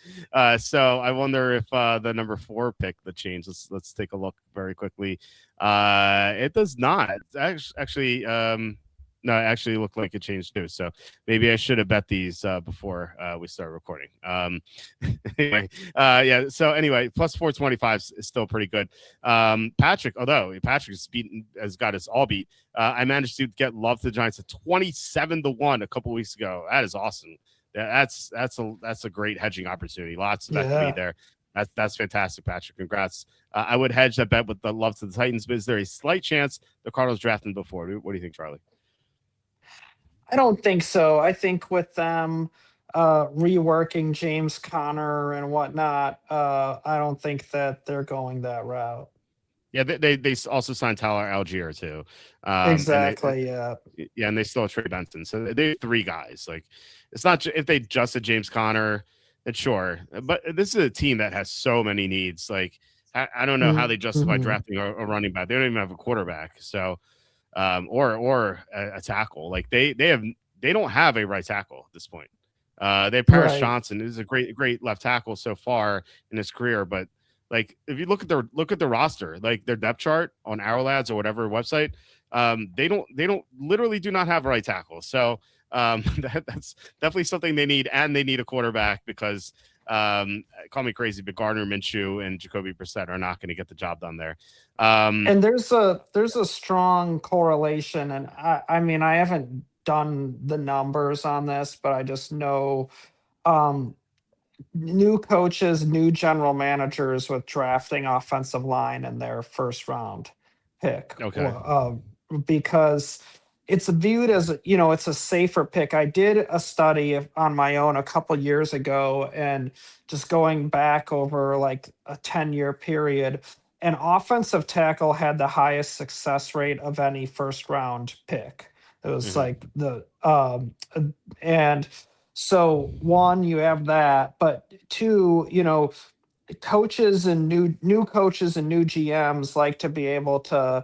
So I wonder if the number 4 pick the change. Let's take a look very quickly. It does not. It's actually, no, it actually looked like it changed too. So maybe I should have bet these before we start recording. Anyway, yeah. So anyway, plus 425 is still pretty good. Patrick, although Patrick has got us all beat. I managed to get Love to the Giants at 27-1 a couple weeks ago. That is awesome. That's a great hedging opportunity. Lots of that to be there. That's fantastic, Patrick. Congrats. I would hedge that bet with the Love to the Titans, but is there a slight chance the Cardinals draft him before? What do you think, Charlie? I don't think so. I think with them reworking James Conner and whatnot, I don't think that they're going that route. Yeah, they also signed Tyler Algier too. Exactly. Yeah. Yeah, and they still have Trey Benson. So they have 3 guys. Like, it's not if they just had James Conner, then sure. But this is a team that has so many needs. Like, I don't know how they justify drafting a running back. They don't even have a quarterback. So, or a tackle. Like they don't have a right tackle at this point. They have Paris Johnson, who's a great left tackle so far in his career, but like if you look at the roster, like their depth chart on Arrowlads or whatever website, they literally do not have a right tackle. So that's definitely something they need, and they need a quarterback because call me crazy, but Gardner Minshew and Jacoby Brissett are not going to get the job done there. And there's a strong correlation, and I mean I haven't done the numbers on this, but I just know new coaches, new general managers with drafting offensive line in their first round pick. Okay. Because it's viewed as, it's a safer pick. I did a study on my own a couple years ago, and just going back over like a 10-year period, an offensive tackle had the highest success rate of any first round pick. It was like and so one, you have that, but two, coaches and new coaches and new GMs like to be able to,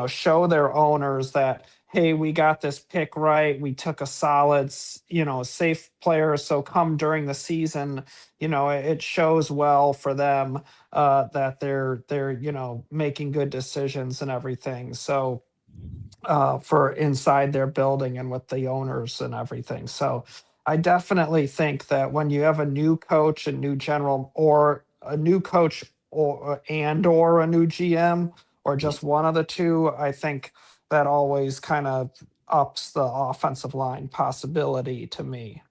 show their owners that, hey, we got this pick right. We took a solid, safe player. So come during the season, it shows well for them that they're making good decisions and everything. So for inside their building and with the owners and everything. So I definitely think that when you have a new coach, a new general, or a new coach, or a new GM, or just one of the two, I think that always kind of ups the offensive line possibility to me.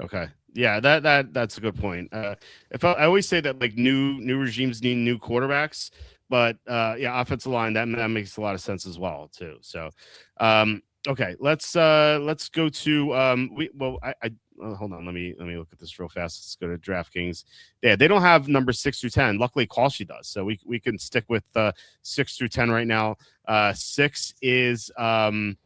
Okay. Yeah, that's a good point. If I always say that like new regimes need new quarterbacks, but yeah, offensive line that makes a lot of sense as well too. So, okay, let's go to hold on, let me look at this real fast. Let's go to DraftKings. Yeah, they don't have number 6 through 10. Luckily, Kalshi does, so we can stick with 6 through 10 right now. 6 is the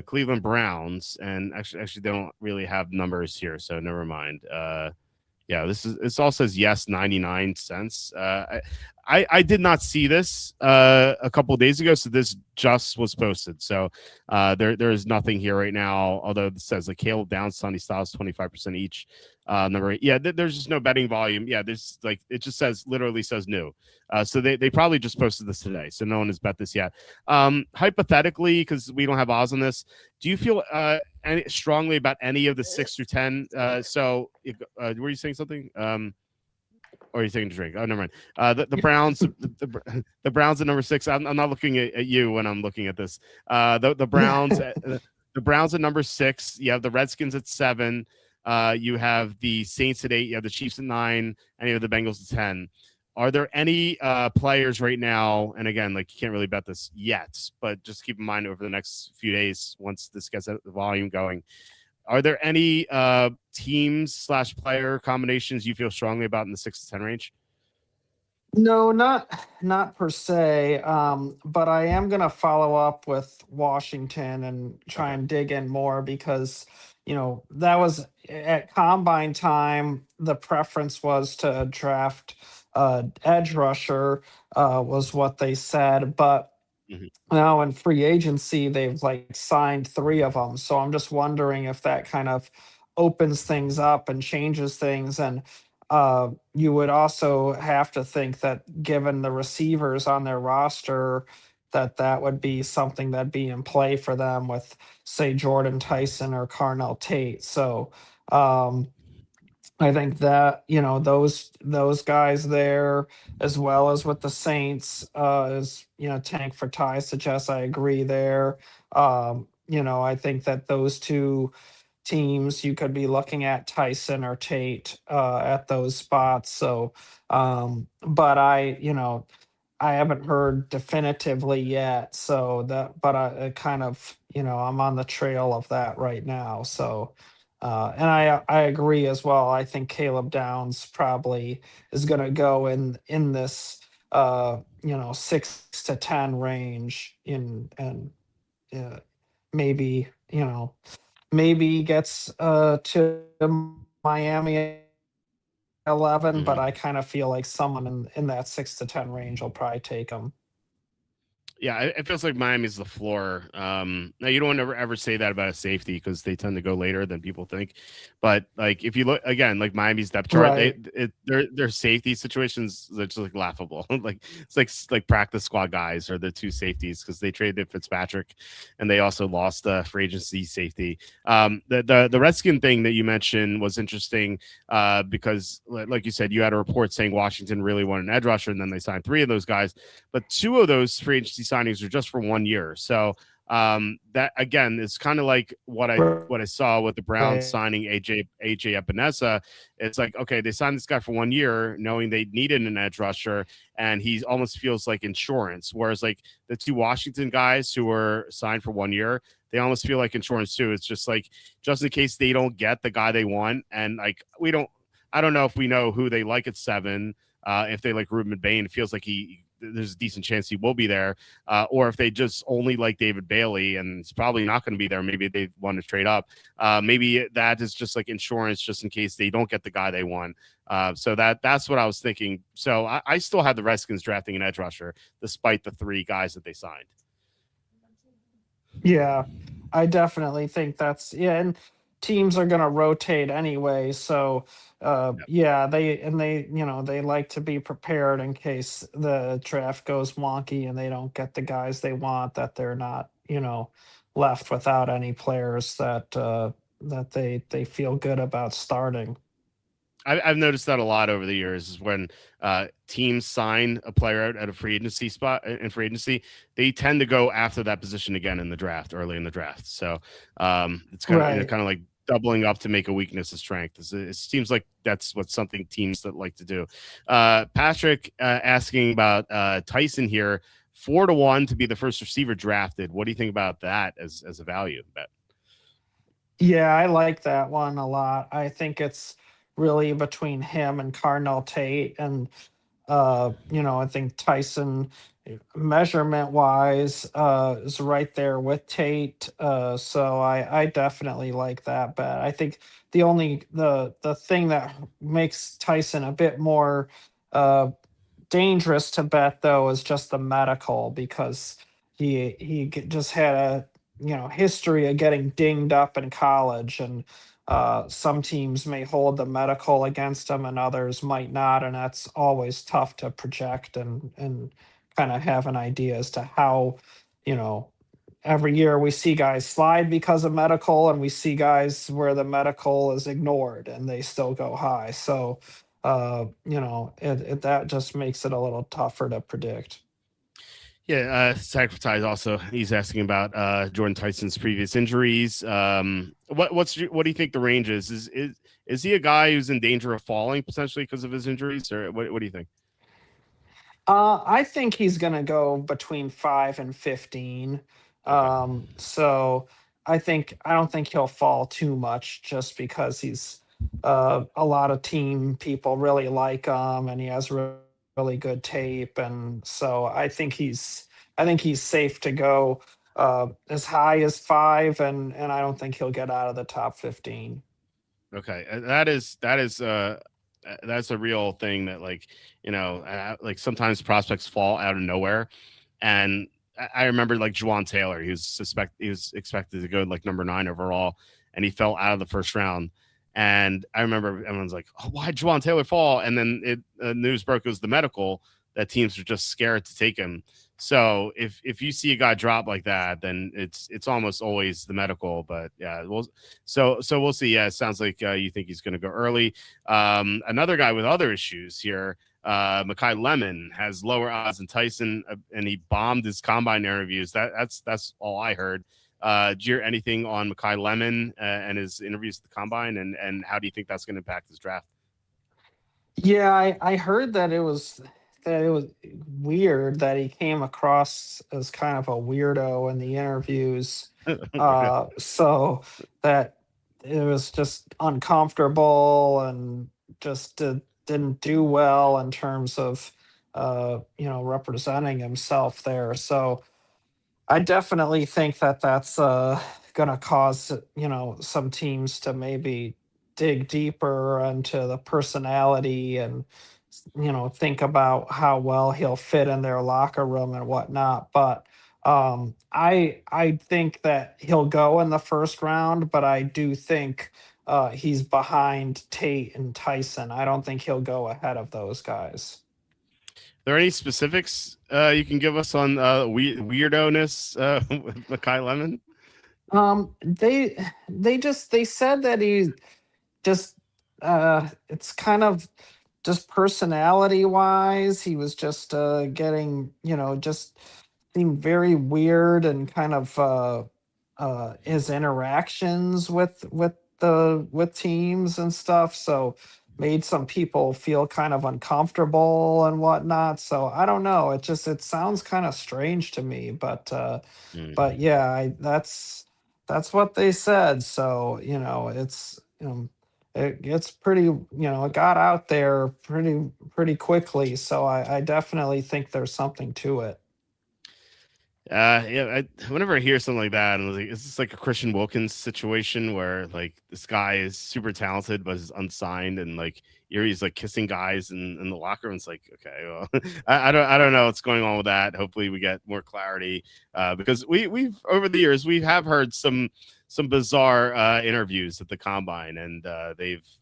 Cleveland Browns, and actually they don't really have numbers here, so never mind. Yeah, this all says yes 99 cents. I did not see this a couple of days ago, so this just was posted. So there is nothing here right now, although it says like Caleb Downs, Sonny Styles 25% each. Number 8. Yeah, there's just no betting volume. Yeah, there's like it just literally says new. So they probably just posted this today, so no one has bet this yet. Hypothetically, because we don't have odds on this, do you feel strongly about any of the 6 through 10? So were you saying something? Or are you taking a drink? Oh, never mind. The Browns, the Browns at number 6. I'm not looking at you when I'm looking at this. The Browns, the Browns at number 6. You have the Redskins at 7. You have the Saints at 8. You have the Chiefs at 9, and you have the Bengals at 10. Are there any players right now? And again, like you can't really bet this yet, but just keep in mind over the next few days, once this gets the volume going, are there any teams slash player combinations you feel strongly about in the 6 to 10 range? No, not per se. But I am gonna follow up with Washington and try Okay. and dig in more because that was at combine time. The preference was to draft edge rusher, was what they said, but Mhm. now in free agency they've like signed three of them, so I'm just wondering if that kind of opens things up and changes things. And you would also have to think that given the receivers on their roster, that that would be something that'd be in play for them with, say, Jordan Tyson or Carnell Tate. So um I think that those guys there, as well as with the Saints, as Tank for Ty suggests, I agree there. I think that those two teams you could be looking at Tyson or Tate at those spots. So, but I haven't heard definitively yet. So that, but I kind of, I'm on the trail of that right now. So, and I agree as well. I think Caleb Downs probably is going to go in this 6 to 10 range and uh, maybe maybe gets to Miami 11, but Mhm. I kind of feel like someone in that 6 to 10 range will probably take him. Yeah, it feels like Miami's the floor. Now you don't ever say that about a safety because they tend to go later than people think. But like if you look again, like Miami's depth chart, Right. their safety situations they're just like laughable. Like it's like practice squad guys are the two safeties because they traded Fitzpatrick, and they also lost free agency safety. The Redskin thing that you mentioned was interesting because like you said, you had a report saying Washington really wanted an edge rusher, and then they signed three of those guys, but two of those free agency signings are just for 1 year. So that again is kind of like what I saw with the Browns Right. signing AJ Epinesa. It's like, okay, they signed this guy for 1 year, knowing they needed an edge rusher, and he almost feels like insurance. Whereas like the two Washington guys who were signed for 1 year, they almost feel like insurance too. It's just like just in case they don't get the guy they want, and like I don't know if we know who they like at 7. If they like Ruben Bain, it feels like there's a decent chance he will be there. Or if they just only like David Bailey and it's probably not going to be there, maybe they want to trade up. Maybe that is just like insurance just in case they don't get the guy they want. So that's what I was thinking. So I still have the Redskins drafting an edge rusher despite the three guys that they signed. Yeah, I definitely think that's, yeah, and teams are going to rotate anyway. So, Yep. yeah, they like to be prepared in case the draft goes wonky and they don't get the guys they want, that they're not, left without any players that they feel good about starting. I've noticed that a lot over the years is when teams sign a player out at a free agency spot in free agency, they tend to go after that position again in the draft, early in the draft. So it's kind of Right. kind of like doubling up to make a weakness a strength. It seems like that's what something teams that like to do. Patrick asking about Tyson here, 4 to 1 to be the first receiver drafted. What do you think about that as a value bet? Yeah, I like that one a lot. I think it's really between him and Carnell Tate. And I think Tyson, measurement wise, is right there with Tate. So I definitely like that bet. I think the thing that makes Tyson a bit more uh, dangerous to bet though is just the medical, because just had a history of getting dinged up in college. And some teams may hold the medical against him and others might not, and that's always tough to project and kind of have an idea as to how you know every year we see guys slide because of medical, and we see guys where the medical is ignored and they still go high. So that just makes it a little tougher to predict. Yeah, Sacrifice also. He's asking about Jordan Tyson's previous injuries. What do you think the range is? Is he a guy who's in danger of falling potentially because of his injuries, or what do you think? I think he's going to go between 5 and 15. Okay. So I don't think he'll fall too much just because he's a lot of team people really like him and he has really good tape, and so I think he's safe to go as high as 5, and I don't think he'll get out of the top 15. Okay, that's a real thing that like sometimes prospects fall out of nowhere, and I remember like Juwan Taylor, he was expected to go like number 9 overall, and he fell out of the first round, and I remember everyone's like, oh, why Juwan Taylor fall? And then news broke it was the medical that teams are just scared to take him. So if you see a guy drop like that, then it's almost always the medical. But yeah, so we'll see. Yeah, it sounds like you think he's going to go early. Another guy with other issues here, Makai Lemon has lower odds than Tyson, and he bombed his combine interviews. That's all I heard. Did you hear anything on Makai Lemon and his interviews at the combine, and how do you think that's going to impact his draft? Yeah, I heard that it was weird that he came across as kind of a weirdo in the interviews. So that it was just uncomfortable and just didn't do well in terms of representing himself there. So I definitely think that that's going to cause some teams to maybe dig deeper into the personality and think about how well he'll fit in their locker room and whatnot. But I think that he'll go in the first round, but I do think he's behind Tate and Tyson. I don't think he'll go ahead of those guys. There any specifics you can give us on weirdo-ness with Makai Lemon? They said that he just it's kind of just personality wise he was just getting just seemed very weird, and kind of his interactions with teams and stuff, so made some people feel kind of uncomfortable and whatnot. So I don't know, it sounds kind of strange to me, but yeah, that's what they said. So it's pretty, it got out there pretty quickly. So I definitely think there's something to it. Yeah, whenever I hear something like that, and I was like, is this like a Christian Wilkins situation where like this guy is super talented but is unsigned, and like he's like kissing guys in the locker room? It's like, okay, well, I don't know what's going on with that. Hopefully, we get more clarity because we've over the years we have heard some bizarre interviews at the combine, and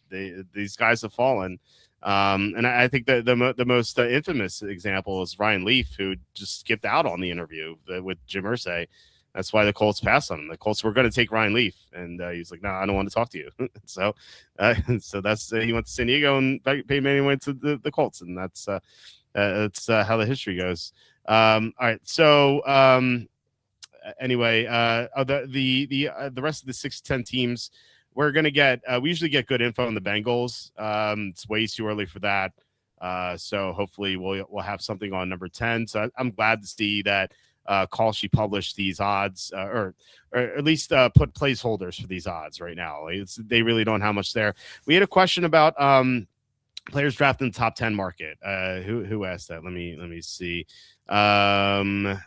these guys have fallen. And I think that the most infamous example is Ryan Leaf, who just skipped out on the interview with Jim Irsay. That's why the Colts passed on him. The Colts were going to take Ryan Leaf, and he's like, "No, I don't want to talk to you." So that's he went to San Diego and paid money went to the Colts, and that's how the history goes. All right, so anyway, the rest of the 6-10 teams we're gonna get. We usually get good info on the Bengals. It's way too early for that. So hopefully we'll have something on number 10. So I'm glad to see that Kalshi published these odds, or at least put placeholders for these odds right now. They really don't have much there. We had a question about players drafted in the top 10 market. Who asked that? Let me see. Let's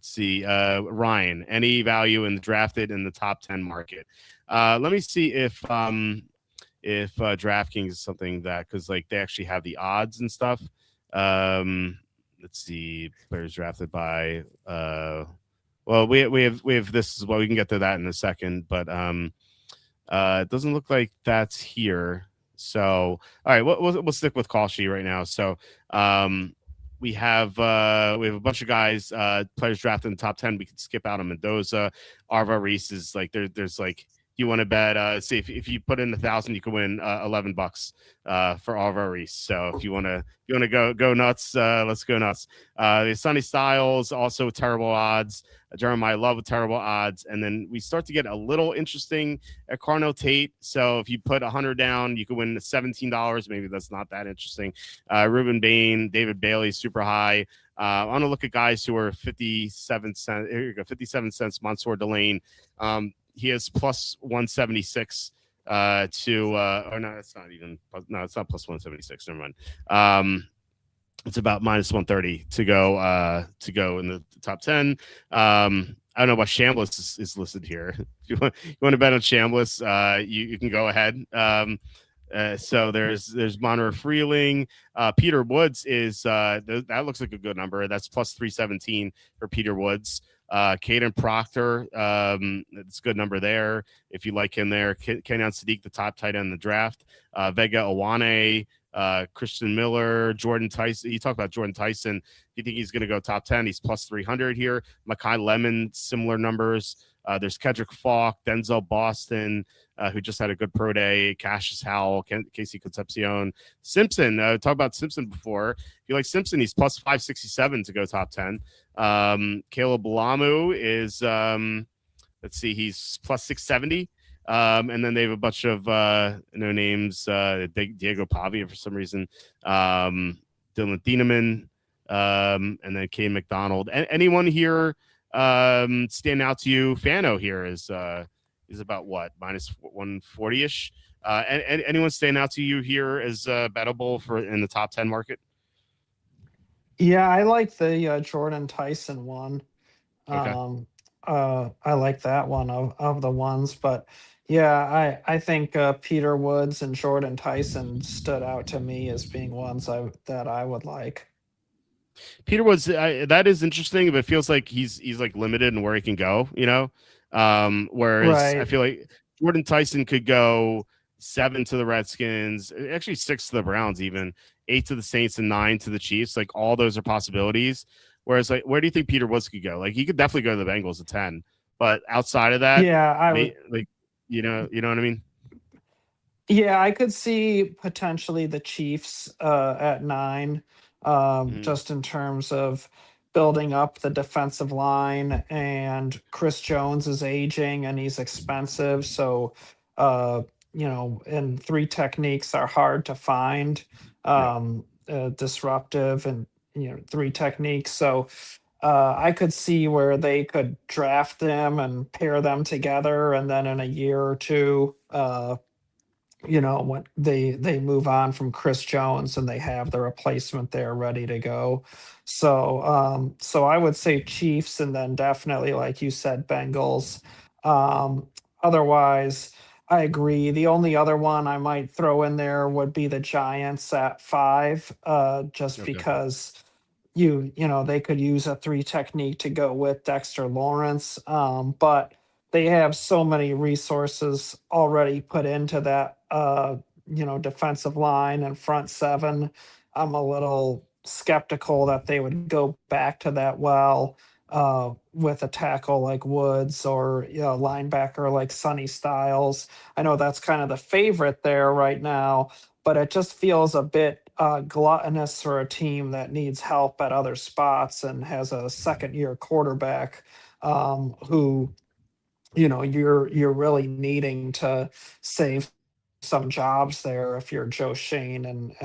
see. Ryan, any value in drafted in the top 10 market? Let me see if DraftKings is something that, because like they actually have the odds and stuff. Let's see, players drafted by. Well, we have this as well. We can get to that in a second, but it doesn't look like that's here. So, all right, we'll stick with call sheet right now. So, we have a bunch of guys, players drafted in the top 10. We can skip out on Mendoza, Arva Reese is like there's like you want to bet, see if you put in 1,000, you can win $11 for Alvaro Reese. So if you want to go nuts, let's go nuts. The Sonny Styles also terrible odds. Jeremiah Love with terrible odds, and then we start to get a little interesting at Carnell Tate. So if you put 100 down, you can win $17. Maybe that's not that interesting. Ruben Bain, David Bailey, super high. I want to look at guys who are 57 cents. Here you go, 57 cents. Mansour Delane. He is plus 176 or no, it's not even. No, it's not plus 176. Never mind. It's about minus 130 to go in the top 10. I don't know about Chambliss is listed here. If you want to bet on Chambliss, you can go ahead. So there's Monroe Freeling. Peter Woods is that looks like a good number. That's plus 317 for Peter Woods. Caden Proctor, it's a good number there if you like him there. Kenyon Sadiq, the top tight end in the draft. Vega Awane, Christian Miller, Jordan Tyson. You talk about Jordan Tyson. If you think he's going to go top 10, he's plus 300 here. Makai Lemon, similar numbers. There's Kedrick Falk, Denzel Boston, who just had a good pro day. Cassius Howell, Casey Concepcion. Simpson, talk about Simpson before. If you like Simpson, he's plus 567 to go top 10. Caleb Lamu is, let's see, he's plus 670. And then they have a bunch of no names. Diego Pavia for some reason. Dylan Thieneman, and then Kay McDonald. Anyone here stand out to you? Fano here is about what, minus 140-ish. Anyone stand out to you here as bettable for in the top 10 market? Yeah, I like the Jordan Tyson one. Okay. I like that one of the ones, but yeah, I think Peter Woods and Jordan Tyson stood out to me as being ones that I would like. Peter Woods, that is interesting, but it feels like he's like limited in where he can go, whereas I Right. feel like Jordan Tyson could go 7 to the Redskins, actually 6 to the Browns, even 8 to the Saints and 9 to the Chiefs. Like all those are possibilities. Whereas, like, where do you think Peter Woods could go? Like he could definitely go to the Bengals at 10, but outside of that, Yeah, I would. like you know what I mean? Yeah, I could see potentially the Chiefs at 9, Mhm. just in terms of building up the defensive line. And Chris Jones is aging and he's expensive. So, uh, and three techniques are hard to find, Yeah. disruptive and, three techniques. So, I could see where they could draft them and pair them together. And then in a year or two, when they move on from Chris Jones and they have the replacement there ready to go. So I would say Chiefs and then definitely like you said Bengals. Um Otherwise I agree. The only other one I might throw in there would be the Giants at 5, just Okay. because they could use a three technique to go with Dexter Lawrence, but they have so many resources already put into that defensive line and front seven. I'm a little skeptical that they would go back to that well, with a tackle like Woods or linebacker like Sonny Styles. I know that's kind of the favorite there right now, but it just feels a bit gluttonous for a team that needs help at other spots and has a second year quarterback, who you're really needing to save some jobs there if you're Joe Shane and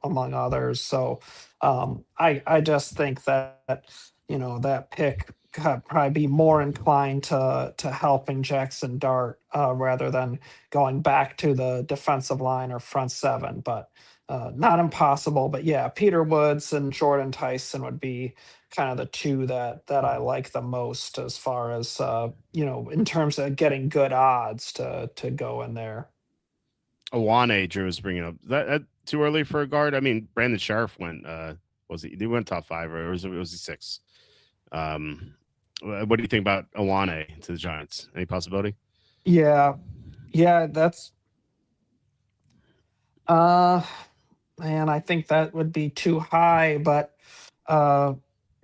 among others. So I just think that that pick could probably be more inclined to helping Jackson Dart, rather than going back to the defensive line or front seven. But not impossible. But yeah, Peter Woods and Jordan Tyson would be kind of the two that I like the most as far as in terms of getting good odds to go in there. Awane, Drew was bringing up. That too early for a guard? I mean, Brandon Sheriff went. Was he? He went top 5, or was he 6? What do you think about Awane to the Giants? Any possibility? Yeah, yeah, that's uh man, I think that would be too high, but uh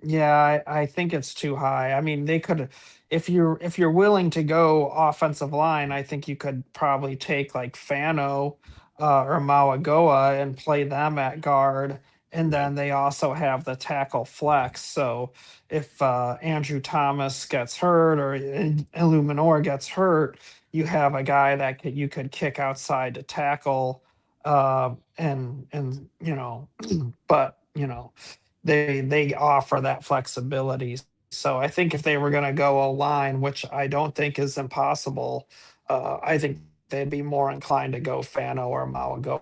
Yeah, I think it's too high. I mean, they could, if you're willing to go offensive line, I think you could probably take like Fano or Mawagoa and play them at guard, and Yeah. then they also have the tackle flex. So if Andrew Thomas gets hurt or Illuminor gets hurt, you have a guy that you could kick outside to tackle, and but they offer that flexibility. So I think if they were going to go a line, which I don't think is impossible, I think they'd be more inclined to go Fano or Malagoa.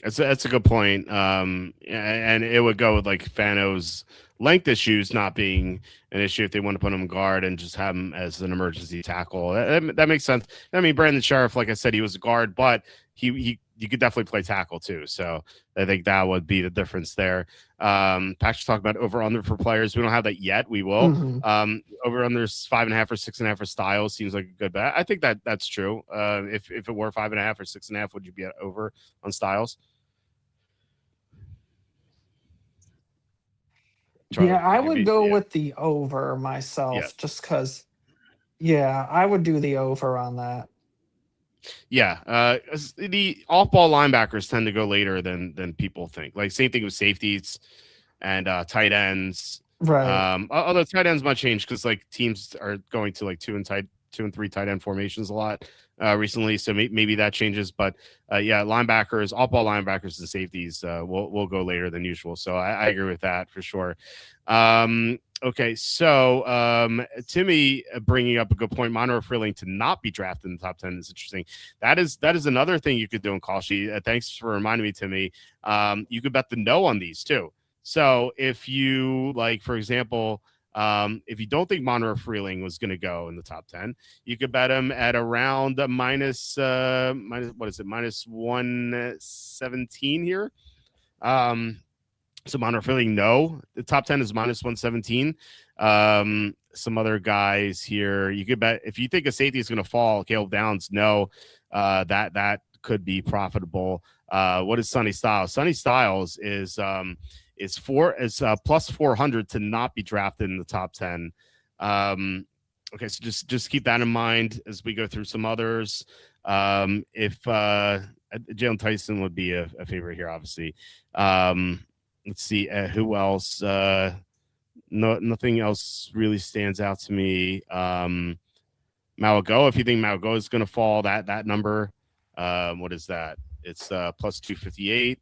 That's a good point. And it would go with like Fano's length issues not being an issue if they want to put him guard and just have him as an emergency tackle. That makes sense. I mean, Brandon Sheriff, like I said, he was a guard, but he you could definitely play tackle too. So I think that would be the difference there. Patrick talked about over under for players. We don't have that yet. We will. Mhm. Over under 5.5 or 6.5 for Styles seems like a good bet. I think that's true. If it were 5.5 or 6.5, would you be at over on Styles? Yeah, Charlie, I would you would be? go Yeah, with the over yeah, myself, just because. Yeah, I would do the over on that. yeah. The off-ball linebackers tend to go later than people think. Like same thing with safeties and tight ends. Right. Although tight ends might change because like teams are going to like two and three tight end formations a lot recently, so maybe that changes. But yeah, linebackers, off-ball linebackers and safeties will go later than usual. So I agree with that for sure. Okay, so Timmy bringing up a good point. Monroe Freeling to not be drafted in the top 10 is interesting. That is another thing you could do in call sheet. Thanks for reminding me, Timmy. You could bet the no on these too. So if you like, for example, if you don't think Monroe Freeling was going to go in the top 10, you could bet him at around minus what is it, minus 117 here. So Monroe Freeling, no. The top 10 is minus 117. Some other guys here, you could bet if you think a safety is going to fall, Caleb Downs, no. That could be profitable. What is Sonny Styles? Sonny Styles is plus 400 to not be drafted in the top 10. Okay, so just keep that in mind as we go through some others. If Jalen Tyson would be a favorite here, obviously. Let's see who else. Nothing else really stands out to me. Malago, if you think Malago is going to fall, that number, what is that? It's plus 258.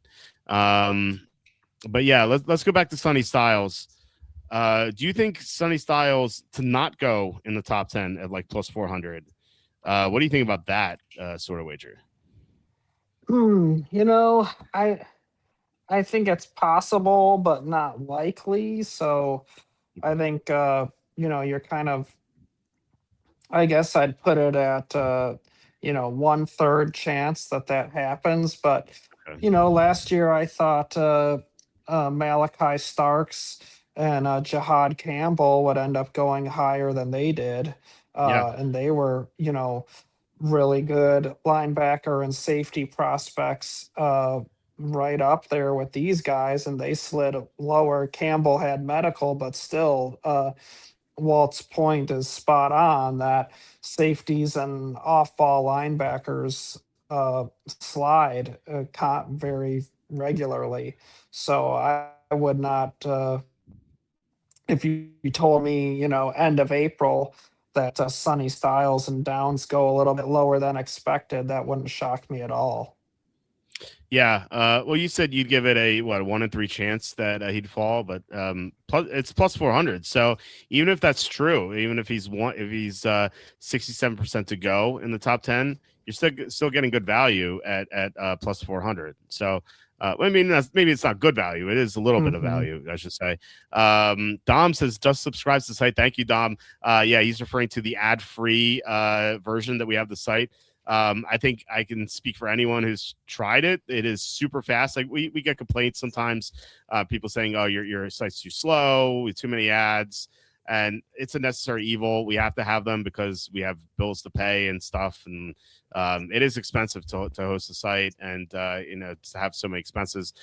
But yeah, let's go back to Sonny Styles. Do you think Sonny Styles to not go in the top 10 at like plus 400? What do you think about that sort of wager? Hmm. I think it's possible, but not likely. So I think you're kind of. I guess I'd put it at 1/3 chance that happens. But Okay. last year I thought Malachi Starks and Jihad Campbell would end up going higher than they did, Yeah. and they were really good linebacker and safety prospects. Right up there with these guys, and they slid lower. Campbell had medical, but still, Walt's point is spot on that safeties and off-ball linebackers slide very regularly. So I would not, if you told me, end of April that Sonny Styles and Downs go a little bit lower than expected, that wouldn't shock me at all. Yeah. Well, you said you'd give it a 1 in 3 chance that he'd fall, but it's plus 400. So even if that's true, even if he's 67% to go in the top 10, you're still getting good value at plus 400. So I mean, maybe it's not good value. It is a little bit of Hmm. value, I should say. Dom says just subscribes to the site. Thank you, Dom. Yeah, he's referring to the ad-free version that we have the site. I think I can speak for anyone who's tried it. It is super fast. Like we get complaints sometimes, people saying, "Oh, your site's too slow, with too many ads," and it's a necessary evil. We have to have them because we have bills to pay and stuff, and it is expensive to host a site and to have so many expenses.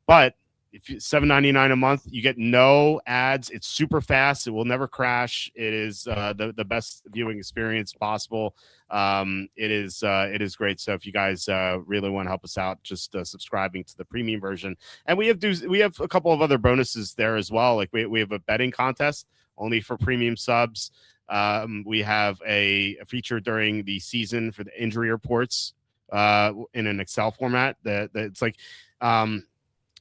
But if you $7.99 a month, you get no ads. It's super fast. It will never crash. It is the best viewing experience possible. It is great. So if you guys really want to help us out, just subscribing to the premium version. And we have a couple of other bonuses there as well. Like we have a betting contest only for premium subs. We have a feature during the season for the injury reports in an Excel format that it's like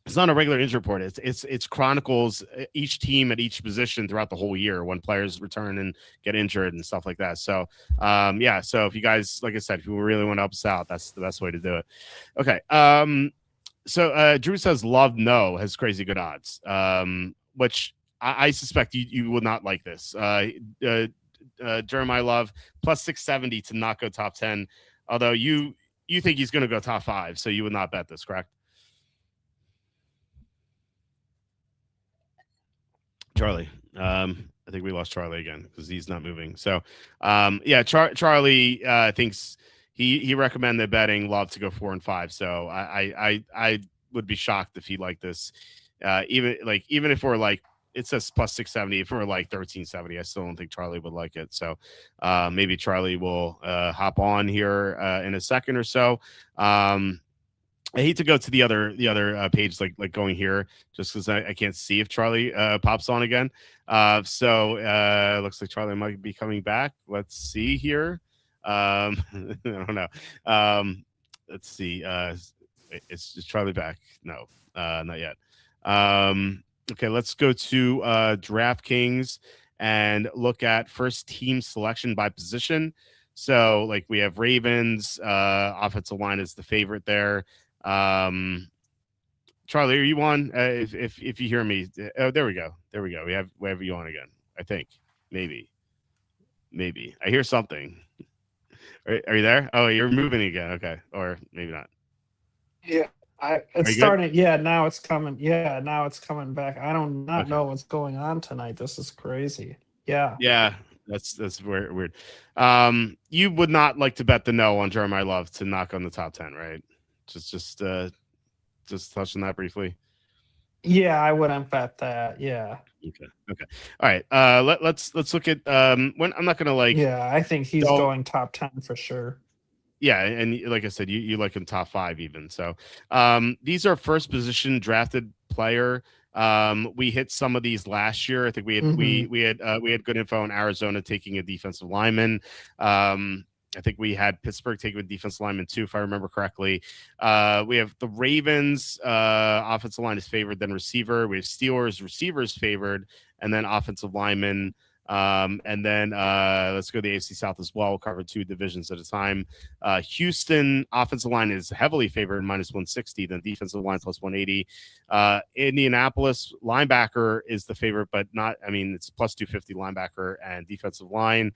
it's not a regular injury report. It's chronicles each team at each position throughout the whole year when players return and get injured and stuff like that. So so if you guys, like I said, if you really want to help us out, that's the best way to do it. Okay. So Drew says Love No has crazy good odds, which I suspect you will not like this. Jeremiah Love plus 670 to not go top 10, although you think he's going to go top 5, so you would not bet this, correct? Charlie, I think we lost Charlie again because he's not moving. So Charlie thinks he recommended betting Love to go 4 and 5. So I would be shocked if he liked this. Even if we're like, it says plus 670, if we're like 1370, I still don't think Charlie would like it. So maybe Charlie will hop on here in a second or so. I hate to go to the other page, like going here, just because I can't see if Charlie pops on again. So looks like Charlie might be coming back. Let's see here. I don't know. Let's see. Is Charlie back? No, not yet. Okay, let's go to DraftKings and look at first team selection by position. So, like, we have Ravens, offensive line is the favorite there. Charlie, are you on? If you hear me, oh, there we go. We have you on again. I think maybe I hear something. Are you there? Oh, you're moving again. Okay, or maybe not. Yeah. It's starting. Good? Yeah, now it's coming. Yeah, now it's coming back. I don't know what's going on tonight. This is crazy. Yeah. Yeah, that's weird. You would not like to bet the no on Jeremiah Love to knock on the top 10, right? Just touching that briefly. Yeah, I wouldn't bet that. Yeah. Okay. All right. Let's look at when I'm not gonna like. Yeah, I think he's going top 10 for sure. Yeah, and like I said, you like him top 5 even. So these are first position drafted player. We hit some of these last year. I think we had good info on Arizona taking a defensive lineman. I think we had Pittsburgh taking a defensive lineman too, if I remember correctly. We have the Ravens offensive line is favored, then receiver. We have Steelers receivers favored, and then offensive lineman. And then let's go to the AFC South as well. We'll cover 2 divisions at a time. Houston offensive line is heavily favored, minus 160, then defensive line plus 180. Indianapolis linebacker is the favorite, but not, it's plus 250 linebacker and defensive line.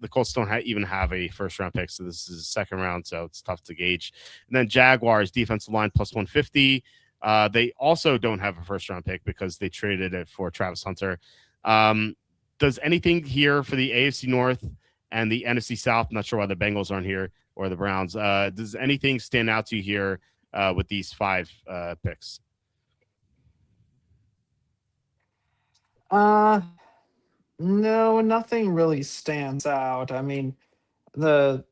The Colts don't even have a first round pick, so this is a second round, so it's tough to gauge. And then Jaguars defensive line plus 150. They also don't have a first round pick because they traded it for Travis Hunter. Does anything here for the AFC North and the NFC South? I'm not sure why the Bengals aren't here or the Browns. Does anything stand out to you here with these 5 picks? No, nothing really stands out. The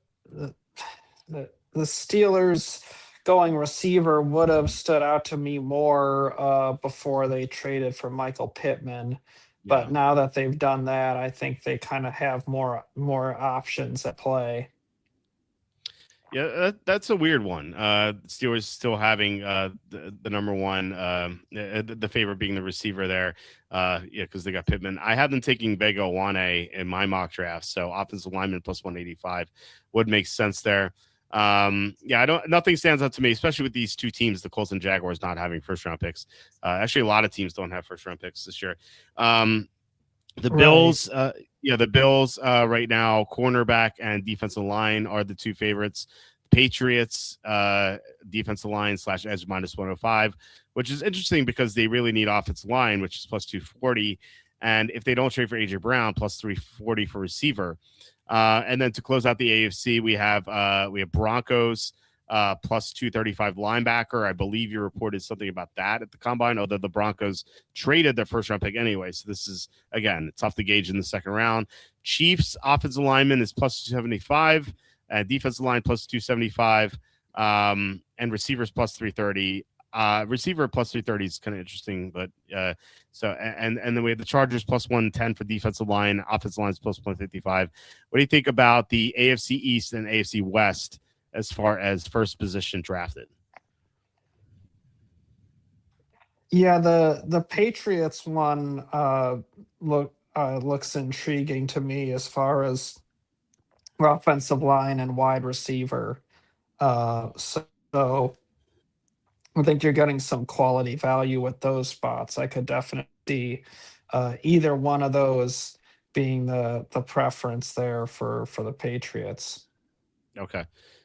Steelers going receiver would have stood out to me more before they traded for Michael Pittman. But now that they've done that, I think they kind of have more options at play. Yeah, that's a weird one. Steelers still having the number one, the favorite being the receiver there. Because they got Pittman. I have them taking Vega Wane in my mock draft, so offensive lineman plus 185 would make sense there. Nothing stands out to me, especially with these 2 teams, the Colts and Jaguars, not having first round picks. Actually, a lot of teams don't have first round picks this year. The Bills, the Bills right now, cornerback and defensive line are the 2 favorites. Patriots, defensive line / edge minus 105, which is interesting because they really need offensive line, which is plus 240. And if they don't trade for AJ Brown, plus 340 for receiver. And then to close out the AFC, we have Broncos plus 235 linebacker. I believe you reported something about that at the combine, although the Broncos traded their first round pick anyway. So this is, again, tough to gauge in the second round. Chiefs offensive lineman is plus 275, defensive line plus 275, and receivers plus 330. Receiver plus 330 is kind of interesting, but and then we have the Chargers plus 110 for defensive line, offensive lines plus 155. What do you think about the AFC East and AFC West as far as first position drafted? Yeah, the Patriots one looks intriguing to me as far as offensive line and wide receiver. So I think you're getting some quality value with those spots. I could definitely see either one of those being the preference there for the Patriots. Okay,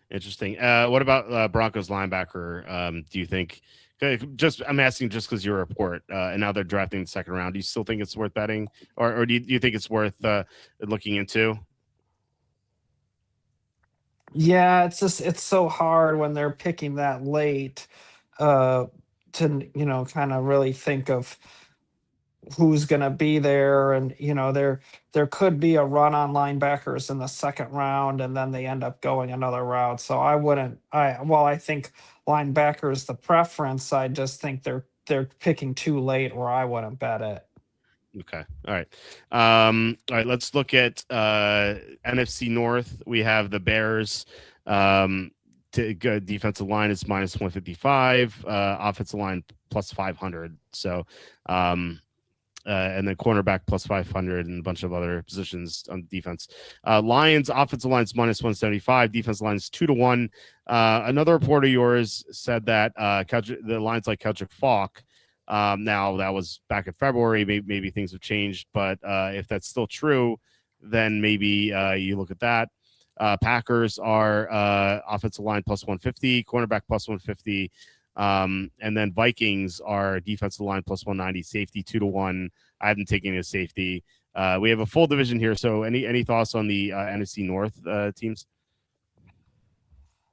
interesting. What about Broncos linebacker? Do you think? I'm asking just because you report, and now they're drafting the second round. Do you still think it's worth betting, or do you think it's worth looking into? Yeah, it's so hard when they're picking that late to kind of really think of who's going to be there, and there could be a run on linebackers in the second round and then they end up going another route. So I wouldn't I think linebacker is the preference. I just think they're picking too late, or I wouldn't bet it. Okay. All right. All right. Let's look at NFC North. We have the Bears. To go defensive line is minus 155. Offensive line plus 500. So, and then cornerback plus 500 and a bunch of other positions on defense. Lions offensive line is minus 175. Defense line is 2-1. Another report of yours said that the Lions like Keldrick Falk. Now that was back in February. Maybe things have changed, but if that's still true, then maybe you look at that. Packers are offensive line plus 150, cornerback plus 150, and then Vikings are defensive line plus 190, safety 2-1. I haven't taken a safety. We have a full division here. So any thoughts on the NFC North teams?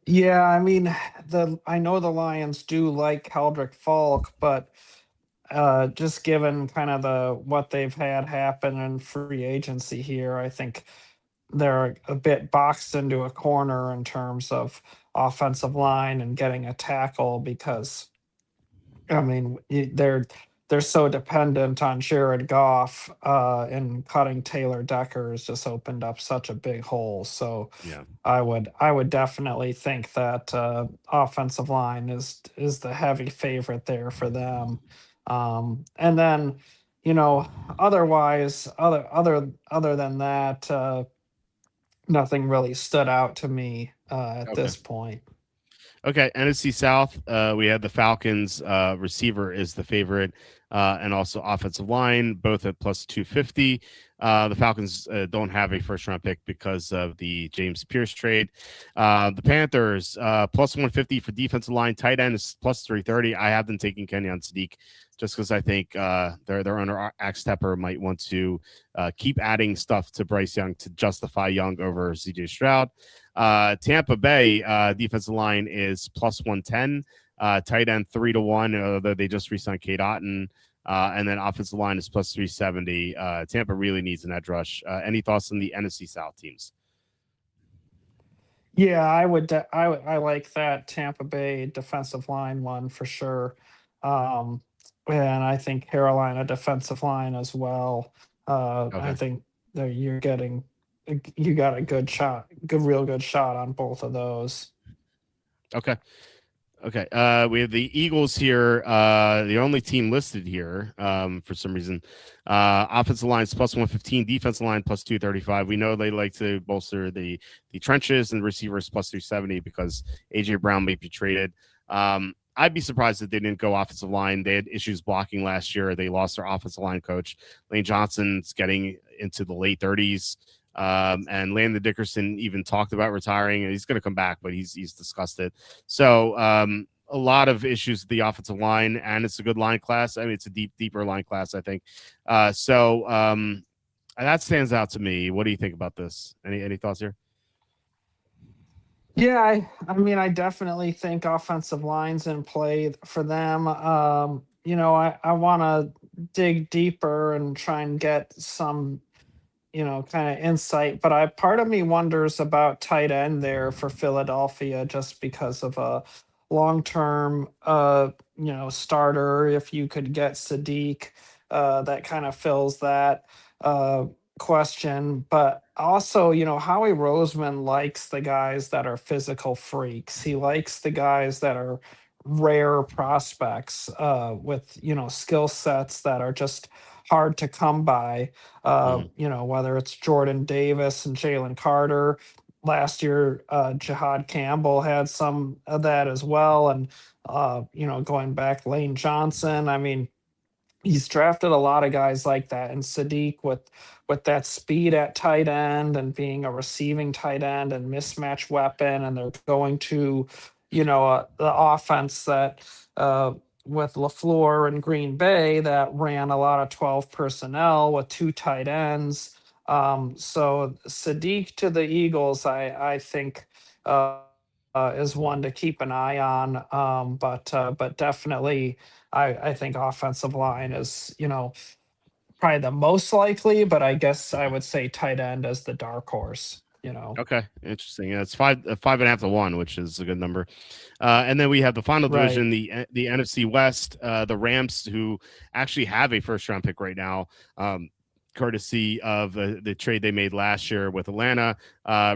Yeah, I mean, I know the Lions do like Keldrick Falk, but just given kind of what they've had happen in free agency here, I think they're a bit boxed into a corner in terms of offensive line and getting a tackle, because I mean they're so dependent on Jared Goff, and cutting Taylor Decker has just opened up such a big hole. So Yeah. I would definitely think that offensive line is the heavy favorite there for them. And then, otherwise, other than that, nothing really stood out to me at Okay. this point. Okay, NFC South, we had the Falcons. Receiver is the favorite, and also offensive line, both at plus 250. The Falcons don't have a first round pick because of the James Pierce trade. The Panthers, plus 150 for defensive line. Tight end is plus 330. I have them taking Kenyon Sadiq just because I think their owner, Axe Tepper, might want to keep adding stuff to Bryce Young to justify Young over CJ Stroud. Tampa Bay defensive line is plus 110. Tight end 3-1, although they just re-signed Kate Otten. And then offensive line is plus 370. Tampa really needs an edge rush. Any thoughts on the NFC South teams? Yeah, I like that Tampa Bay defensive line one for sure. Um, and I think Carolina defensive line as well. I Okay. think that you got a good shot, real good shot on both of those. Okay. Okay. We have the Eagles here, the only team listed here for some reason. Offensive line is plus 115, defensive line plus 235. We know they like to bolster the trenches, and receivers plus 270 because AJ Brown may be traded. I'd be surprised if they didn't go offensive line. They had issues blocking last year. They lost their offensive line coach. Lane Johnson's getting into the late 30s. And Landon Dickerson even talked about retiring, and he's going to come back, but he's discussed it. So a lot of issues with the offensive line, and it's a good line class. I mean, it's a deeper line class, I think. So that stands out to me. What do you think about this? Any thoughts here? Yeah, I mean, I definitely think offensive line's in play for them. I want to dig deeper and try and get some kind of insight. But I part of me wonders about tight end there for Philadelphia, just because of a long term, starter. If you could get Sadiq, that kind of fills that uh, question. But also, Howie Roseman likes the guys that are physical freaks. He likes the guys that are rare prospects with skill sets that are just hard to come by, Mhm. whether it's Jordan Davis and Jalen Carter. Last year, Jihad Campbell had some of that as well. And, going back, Lane Johnson. I mean, he's drafted a lot of guys like that. And Sadiq with that speed at tight end and being a receiving tight end and mismatch weapon. And they're going to, the offense that, with LaFleur and Green Bay, that ran a lot of 12 personnel with two tight ends. So Sadiq to the Eagles, I think, is one to keep an eye on. But definitely, I think offensive line is, probably the most likely, but I guess I Okay. would say tight end as the dark horse. Okay, interesting. Yeah, it's 5.5 to 1, which is a good number. And then we have the final Right. division, the NFC West, the Rams, who actually have a first round pick right now, courtesy of the trade they made last year with Atlanta.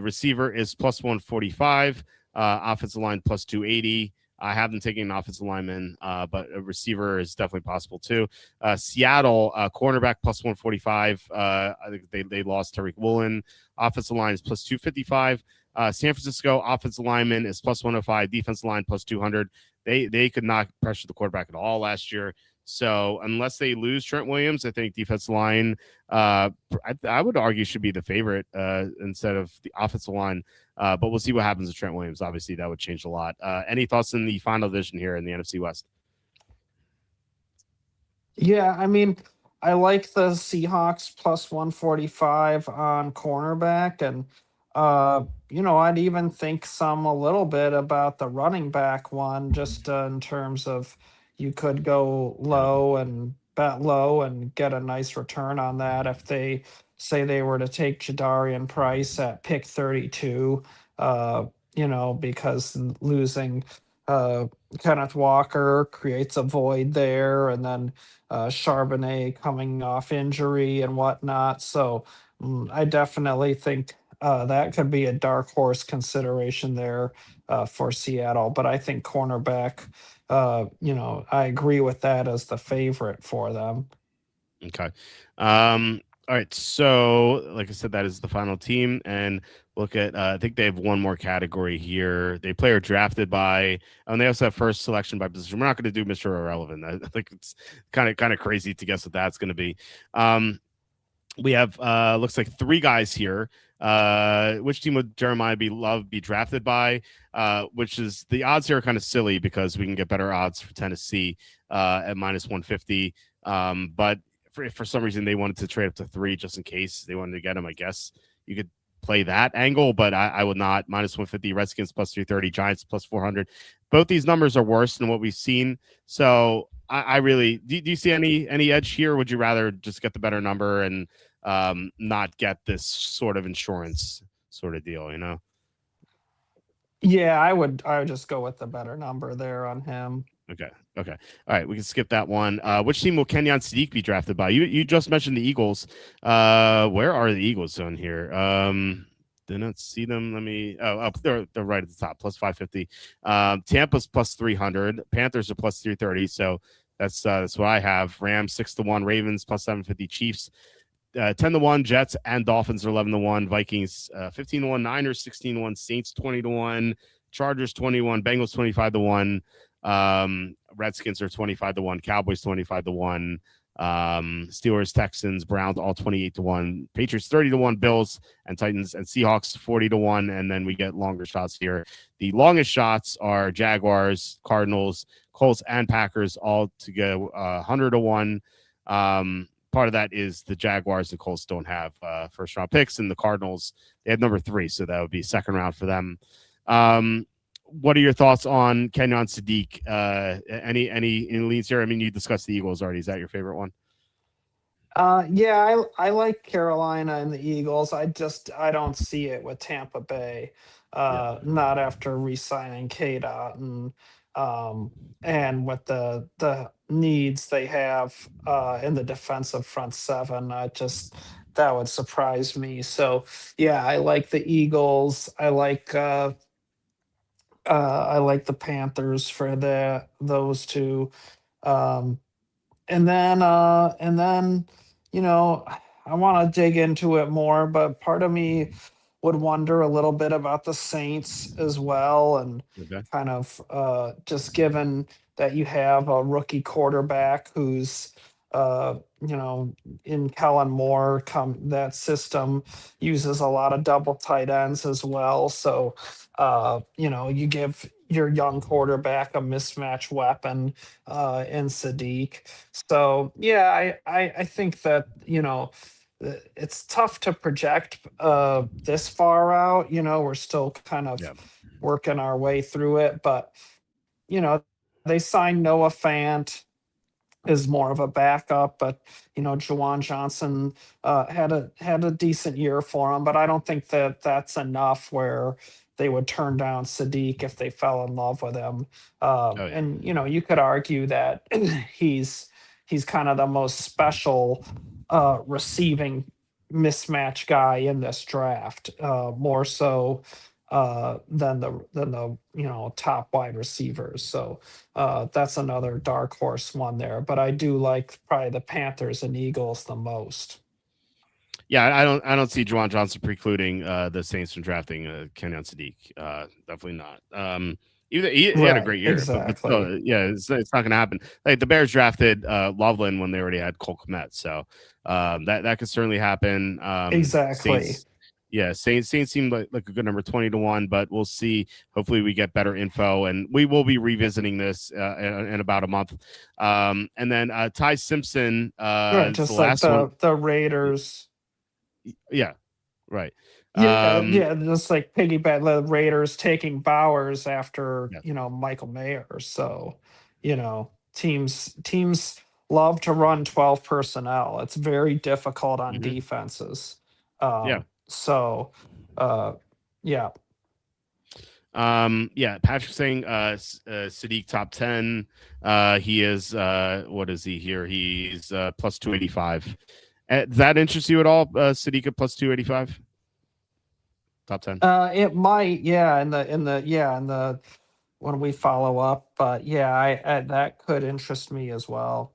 Receiver is plus 145, offensive line plus 280. I haven't taken an offensive lineman, but a receiver is definitely possible too. Seattle, cornerback plus 145. I think they lost Tariq Woolen. Offensive line is plus 255. San Francisco offensive lineman is plus 105. Defensive line plus 200. They could not pressure the quarterback at all last year. So unless they lose Trent Williams, I think defensive line, I would argue, should be the favorite instead of the offensive line. But we'll see what happens with Trent Williams. Obviously, that would change a lot. Any thoughts in the final division here in the NFC West? Yeah, I mean, I like the Seahawks plus 145 on cornerback. And, I'd even think some a little bit about the running back one, just in terms of you could go Yeah. low and bet low and get a nice return on that if they say they were to take Jadarian Price at pick 32, because losing uh, Kenneth Walker creates a void there. And then Charbonnet coming off injury and whatnot. So I definitely think that could be a dark horse consideration there for Seattle. But I think cornerback, I agree with that as the favorite for them. Okay. All right. So, like I said, that is the final team. And look at, I think they have one more category here. They player drafted by, and they also have first selection by position. We're not going to do Mr. Irrelevant. I think it's kind of crazy to guess what that's going to be. We have looks like three guys here. Which team would Jeremiah be drafted by? Which is the odds here are kind of silly because we can get better odds for Tennessee at minus 150. But for some reason they wanted to trade up to three just in case they wanted to get him. I guess you could play that angle, but I would not. Minus 150, Redskins plus 330, Giants plus 400. Both these numbers are worse than what we've seen. So I really do you see any edge here? Would you rather just get the better number and not get this sort of insurance sort of deal, you know? Yeah, I would just go with the better number there on him. Okay. Okay. All right. We can skip that one. Which team will Kenyon Sadiq be drafted by? You just mentioned the Eagles. Where are the Eagles on here? Did not see them. Let me. Oh, up they're right at the top, plus 550. Tampa's plus 300. Panthers are plus 330. So that's what I have. Rams 6-1. Ravens plus 750. Chiefs 10-1. Jets and Dolphins are 11-1. Vikings 15-1. Niners 16-1. Saints 20-1. Chargers 21. Bengals 25-1. Redskins are 25-1. Cowboys 25-1. Steelers, Texans, Browns all 28-1. Patriots 30-1. Bills and Titans and Seahawks 40-1. And then we get longer shots here. The longest shots are Jaguars, Cardinals, Colts, and Packers all to go 100-1. Part of that is the Jaguars and Colts don't have first round picks, and the Cardinals, they have number 3, so that would be second round for them. What are your thoughts on Kenyon Sadiq? Any leads here? I mean, you discussed the Eagles already. Is that your favorite one? Yeah, I like Carolina and the Eagles. I don't see it with Tampa Bay. Yeah. Not after re-signing KDOT um and with the needs they have in the defensive front seven. I just That would surprise me. So yeah, I like the Eagles. I like the Panthers for those two. Um and then I want to dig into it more, but part of me would wonder a little bit about the Saints as well, and Okay. kind of just given that you have a rookie quarterback who's uh you know in Kellen Moore, come that system uses a lot of double tight ends as well. So you give your young quarterback a mismatch weapon in Sadiq. So yeah, I think that it's tough to project this far out. We're still kind of Yeah. working our way through it, but you know they signed Noah Fant is more of a backup, but Jawan Johnson had a decent year for him, but I don't think that that's enough where they would turn down Sadiq if they fell in love with him. Oh yeah. And you could argue that he's he's kind of the most special receiving mismatch guy in this draft, more so than the top wide receivers. So that's another dark horse one there. But I do like probably the Panthers and Eagles the most. Yeah, I don't see Juwan Johnson precluding the Saints from drafting Kenyon Sadiq. Definitely not. Even he had a Right, great year, but exactly. still, yeah, it's not going to happen. Like the Bears drafted Loveland when they already had Cole Kmet, so that could certainly happen. Exactly. Saints, yeah, Saints seem like a good number 20 to 1, but we'll see. Hopefully, we get better info, and we will be revisiting this in about a month. And then Ty Simpson Right, is the just like last one. the Raiders. Yeah, right. Yeah, Um, yeah, just like piggyback the Raiders taking Bowers after, yeah. Michael Mayer. So, teams love to run 12 personnel. It's very difficult on Hmm. defenses. Yeah. So uh yeah. Yeah. Patrick saying Sadiq top 10. He is what is he here? He's plus 285. Does that interest you at all? Sadiq at plus 285, top 10. It might, yeah, in the when we follow up, but yeah, that could interest me as well.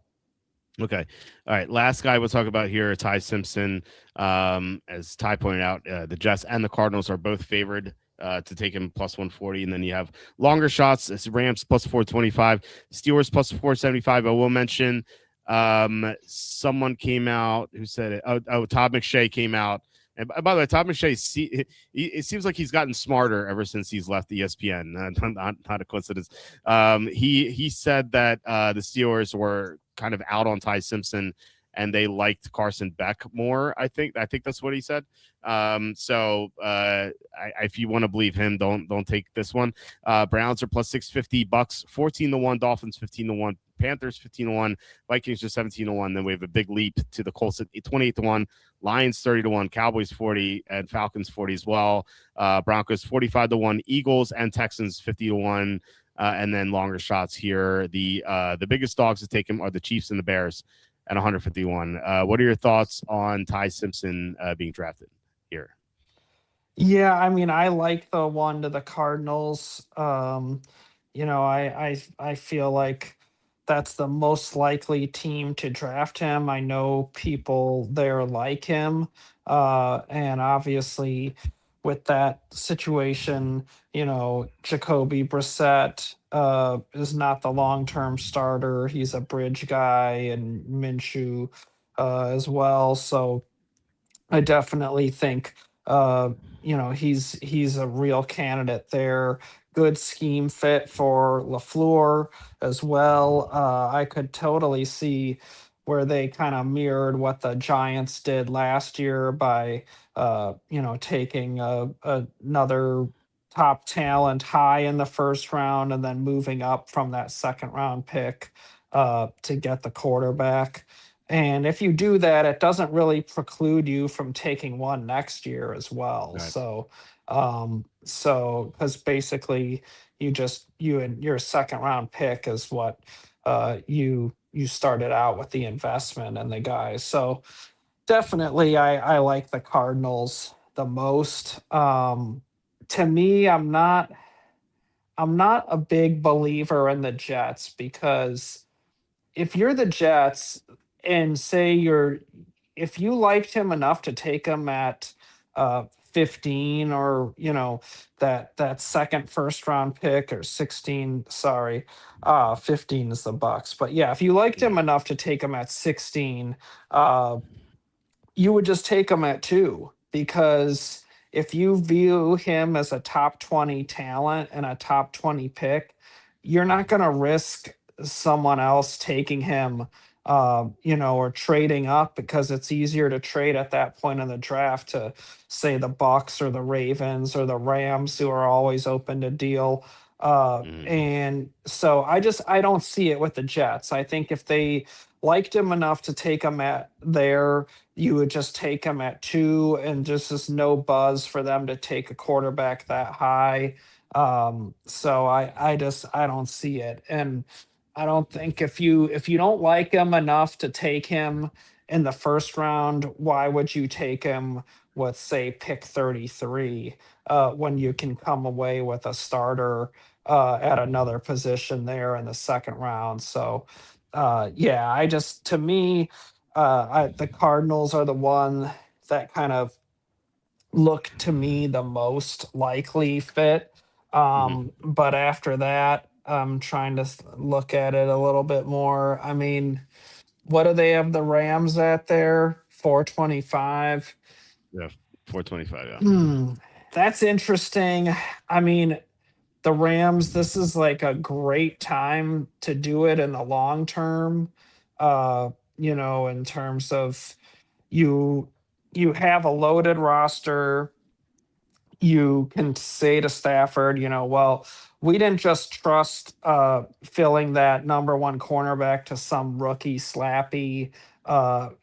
Okay. All right. Last guy we'll talk about here, Ty Simpson. As Ty pointed out, the Jets and the Cardinals are both favored to take him plus 140. And then you have longer shots. It's Rams plus 425, Steelers plus 475. I will mention someone came out who said it. Todd McShay came out. And by the way, Todd McShay, it seems like he's gotten smarter ever since he's left ESPN. Not a coincidence. He said that the Steelers were kind of out on Ty Simpson and they liked Carson Beck more. I think that's what he said. If you want to believe him, don't take this one. Browns are plus 650, Bucks 14 to 1, Dolphins 15 to 1, Panthers 15 to 1, Vikings just 17 to 1. Then we have a big leap to the Colts at 28 to 1, Lions 30 to 1, Cowboys 40, and Falcons 40 as well. Broncos 45 to 1, Eagles and Texans 50 to 1. And then longer shots here. The biggest dogs to take him are the Chiefs and the Bears at 151. What are your thoughts on Ty Simpson being drafted here? Yeah, I mean, I like the one to the Cardinals. I feel like that's the most likely team to draft him. I know people there like him. And obviously with that situation, Jacoby Brissett is not the long-term starter. He's a bridge guy, and Minshew as well. So I definitely think he's a real candidate there. Good scheme fit for LaFleur as well. I could totally see where they kind of mirrored what the Giants did last year by taking another. top talent high in the first round and then moving up from that second round pick to get the quarterback. And if you do that, it doesn't really preclude you from taking one next year as well. Right. So because basically you and your second round pick is what you started out with the investment and the guys. So definitely I like the Cardinals the most. To me, I'm not a big believer in the Jets because if you're the Jets and say you're if you liked him enough to take him at 15 or that second first round pick or 16, sorry, 15 is the Bucks, but yeah, if you liked Yeah. him enough to take him at 16, uh you would just take him at 2 because if you view him as a top 20 talent and a top 20 pick, you're not going to risk someone else taking him, or trading up because it's easier to trade at that point in the draft to say the Bucks or the Ravens or the Rams who are always open to deal. Mhm. And so I don't see it with the Jets. I think if they liked him enough to take him at there, you would just take him at 2, and just is no buzz for them to take a quarterback that high. So I don't see it. And I don't think if you don't like him enough to take him in the first round, why would you take him with say pick 33 when you can come away with a starter at another position there in the second round? So yeah, to me, the Cardinals are the one that kind of look to me the most likely fit. Mhm. But after that, I'm trying to look at it a little bit more. I mean, what do they have the Rams at there? 425. Yeah. 425. Yeah. Hmm, that's interesting. I mean, the Rams, this is like a great time to do it in the long term. In terms of you you have a loaded roster. You can say to Stafford, well, we didn't just trust filling that number one cornerback to some rookie slappy,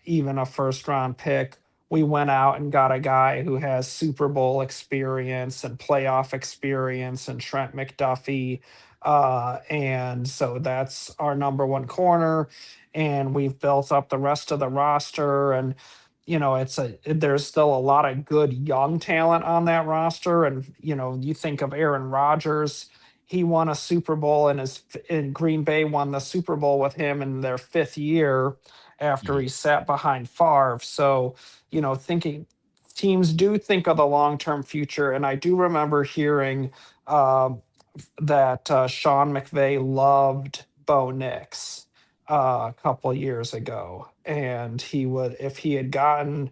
even a first round pick. We went out and got a guy who has Super Bowl experience and playoff experience and Trent McDuffie. And so that's our number one corner. And we've built up the rest of the roster. And there's still a lot of good young talent on that roster. And you think of Aaron Rodgers, he won a Super Bowl in Green Bay, won the Super Bowl with him in their fifth year after Mhm. he sat behind Favre. So thinking teams do think of the long-term future. And I do remember hearing um, that Sean McVay loved Bo Nix a couple years ago, and he would, if he had gotten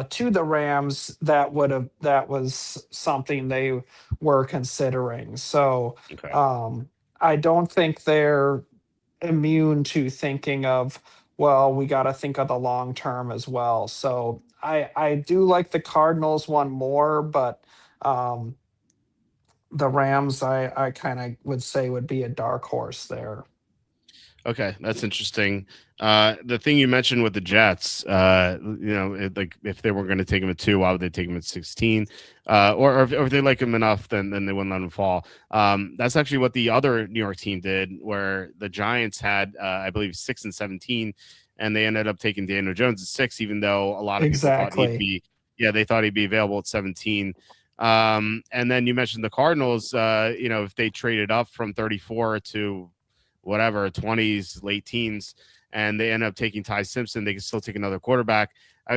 to the Rams, that was something they were considering. So Okay. I don't think they're immune to thinking of, well, we got to think of the long term as well. So I do like the Cardinals one more, but um, the Rams, I kind of would say would be a dark horse there. Okay, that's interesting. The thing you mentioned with the Jets, like if they were going to take him at 2, why would they take him at 16? Or if they like him enough, then they wouldn't let him fall. That's actually what the other New York team did, where the Giants had, I believe, 6 and 17, and they ended up taking Daniel Jones at 6, even though a lot of people thought he'd Exactly. be, yeah, they thought he'd be available at 17. And then you mentioned the Cardinals. If they traded up from 34 to whatever 20s, late teens, and they end up taking Ty Simpson, they can still take another quarterback.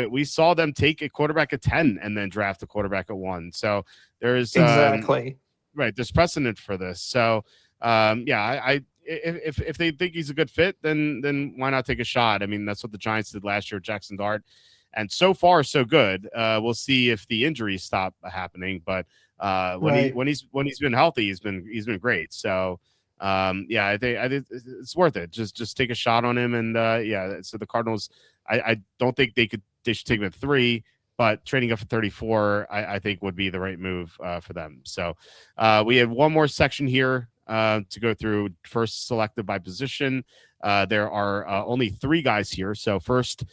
We saw them take a quarterback at 10 and then draft a quarterback at 1. So there's Exactly. right, there's precedent for this. So yeah, I if they think he's a good fit, then why not take a shot? I mean, that's what the Giants did last year, Jackson Dart, and so far so good. We'll see if the injuries stop happening, but Right. when he's been healthy, he's been great. So yeah, I think it's worth it. Just take a shot on him, and yeah. So the Cardinals, I don't think they should take him at 3. but trading up for 34, I think would be the right move for them. So we have one more section here to go through. First selected by position. There are only 3 guys here. So first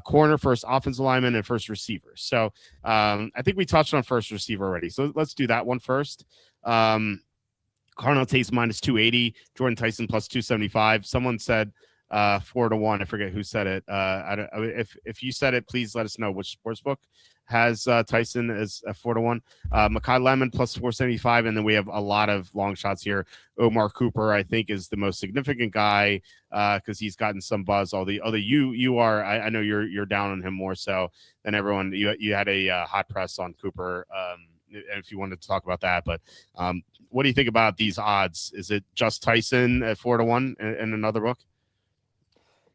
corner, first offensive lineman, and first receiver. So I think we touched on first receiver already. So let's do that one first. Carnell Tates minus 280, Jordan Tyson plus 275. Someone said 4-1. I forget who said it. If you said it, please let us know which sportsbook has Tyson as 4-1. Mekhi Lemon plus 475, and then we have a lot of long shots here. Omar Cooper, I think, is the most significant guy because he's gotten some buzz. Although you are, I know you're down on him more so than everyone. You had a hot press on Cooper. If you wanted to talk about that, but what do you think about these odds? Is it just Tyson at 4-1 in another book?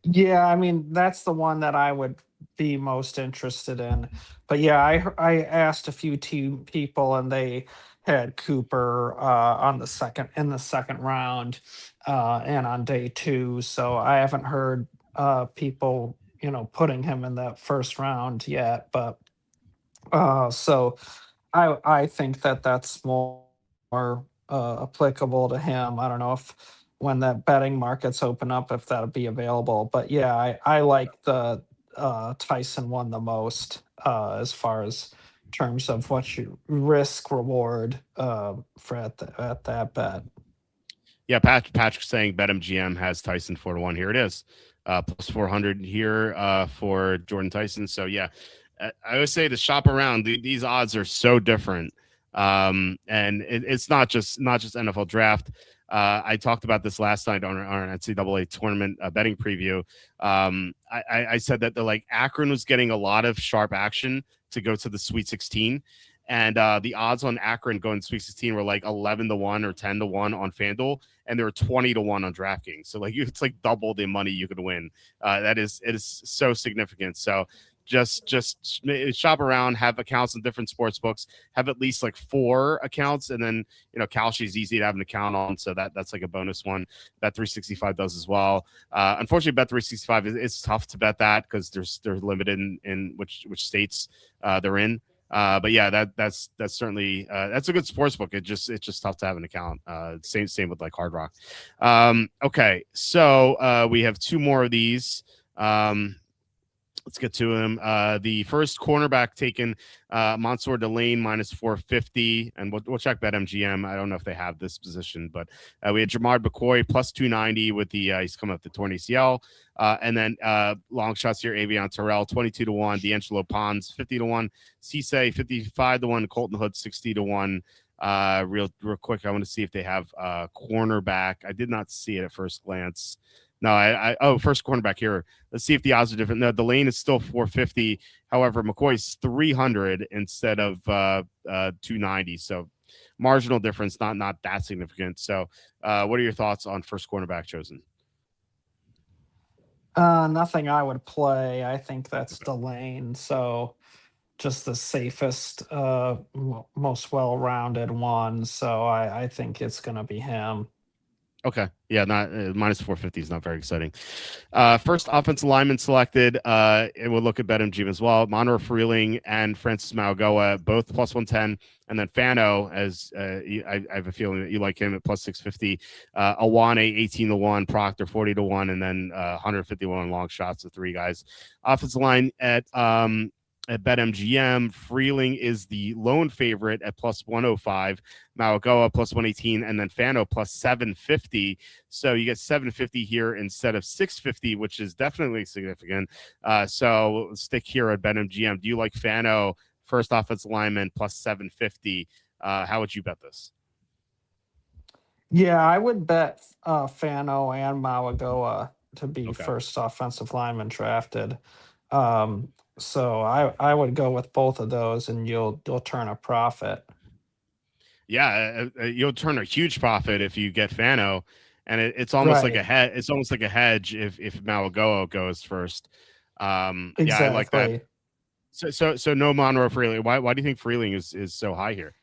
Yeah, I mean, that's the one that I would be most interested in. But yeah, I asked a few team people, and they had Cooper on the second round and on day 2. So I haven't heard people putting him in that first round yet. But so I think that that's more applicable to him. I don't know if when that betting markets open up, if that'll be available. But yeah, I like the Tyson one the most as far as terms of what you risk reward for at that bet. Yeah, Patrick saying BetMGM has Tyson 4-1. Here it is, plus 400 here for Jordan Tyson. So yeah, I would say to shop around. These odds are so different, and it's not just NFL draft. I talked about this last night on our NCAA tournament betting preview. I said that Akron was getting a lot of sharp action to go to the Sweet 16. And the odds on Akron going to Sweet 16 were like 11-1 or 10-1 on FanDuel, and they were 20-1 on DraftKings. So it's like double the money you could win. It is so significant. So just shop around, have accounts in different sports books, have at least like 4 accounts, and then Kalshi is easy to have an account on, so that's like a bonus one. Bet365 does as well. Unfortunately, Bet365 it's tough to bet that because they're limited in which states they're in. But yeah, that's certainly that's a good sports book. It's just tough to have an account. Same with like Hard Rock. Okay, so we have 2 more of these. Let's get to him. The first cornerback taken, Mansour Delane minus 450, and we'll check BetMGM. I don't know if they have this position, but we had Jamard McCoy plus 290 with the he's coming up the torn ACL, and then long shots here: Avion Terrell 22-1, D'Angelo Pons 50-1, Cisse 55-1, Colton Hood 60-1. Real quick, I want to see if they have cornerback. I did not see it at first glance. No, first cornerback here. Let's see if the odds are different. No, the lane is still 450. However, McCoy's 300 instead of 290. So marginal difference, not that significant. So what are your thoughts on first cornerback chosen? Nothing I would play. I think that's Delane. So just the safest, most well-rounded one. So I think it's going to be him. Okay. Yeah, not minus 450 is not very exciting. First offensive lineman selected. It will look at BetMGM as well. Monroe Freeling and Francis Mauigoa, both plus 110. And then Fano, as I have a feeling that you like him at plus 650. Awane 18-1, Proctor 40-1, and then 151 long shots. The 3 guys. Offensive line at BetMGM, Freeling is the lone favorite at plus 105, Mauigoa plus 118, and then Fano plus 750. So you get 750 here instead of 650, which is definitely significant. So we'll stick here at BetMGM. Do you like Fano, first offensive lineman, plus 750? How would you bet this? Yeah, I would bet Fano and Mauigoa to be first offensive lineman drafted. So I would go with both of those, and you'll turn a profit. Yeah, you'll turn a huge profit if you get Fano, and it's almost like a hedge. It's almost like a hedge if Mauigoa goes first. Exactly. Yeah, I like that. So no Monroe Freeling. Why do you think Freeling is so high here?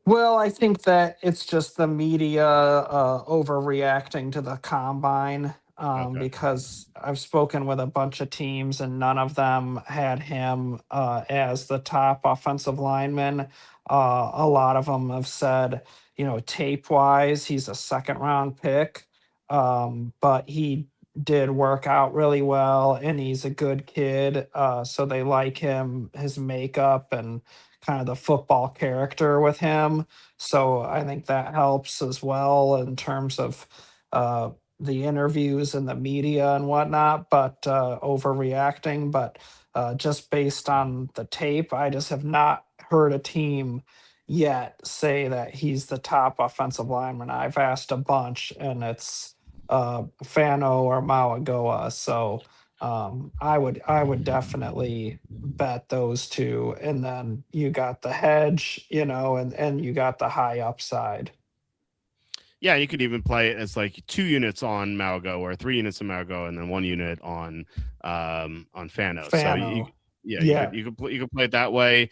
Well, I think that it's just the media overreacting to the combine. Okay. because I've spoken with a bunch of teams and none of them had him as the top offensive lineman. A lot of them have said, tape wise, he's a second round pick, but he did work out really well and he's a good kid. So they like him, his makeup, and kind of the football character with him. So I think that helps as well in terms of uh, the interviews and the media and whatnot, but overreacting. But just based on the tape, I just have not heard a team yet say that he's the top offensive lineman. I've asked a bunch, and it's Fano or Mawagoa. So I would definitely bet those two, and then you got the hedge, and you got the high upside. Yeah, you could even play it as like 2 units on Malgo or 3 units on Malgo and then 1 unit on Fano. So Fano, yeah, yeah. you could play it that way.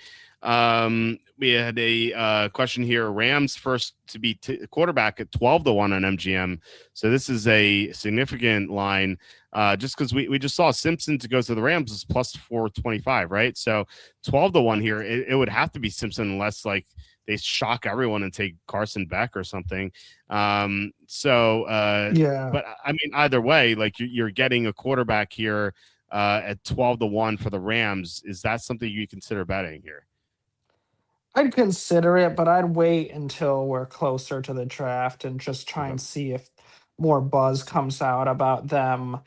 We had a question here: Rams first to be quarterback at 12-1 on MGM. So this is a significant line. Just because we just saw Simpson to go to the Rams is plus 425, right? So 12-1 here, it would have to be Simpson unless like they shock everyone and take Carson Beck or something. Yeah. But I mean, either way, like you're getting a quarterback here at 12-1 for the Rams. Is that something you consider betting here? I'd consider it, but I'd wait until we're closer to the draft and just try Okay. and see if more buzz comes out about them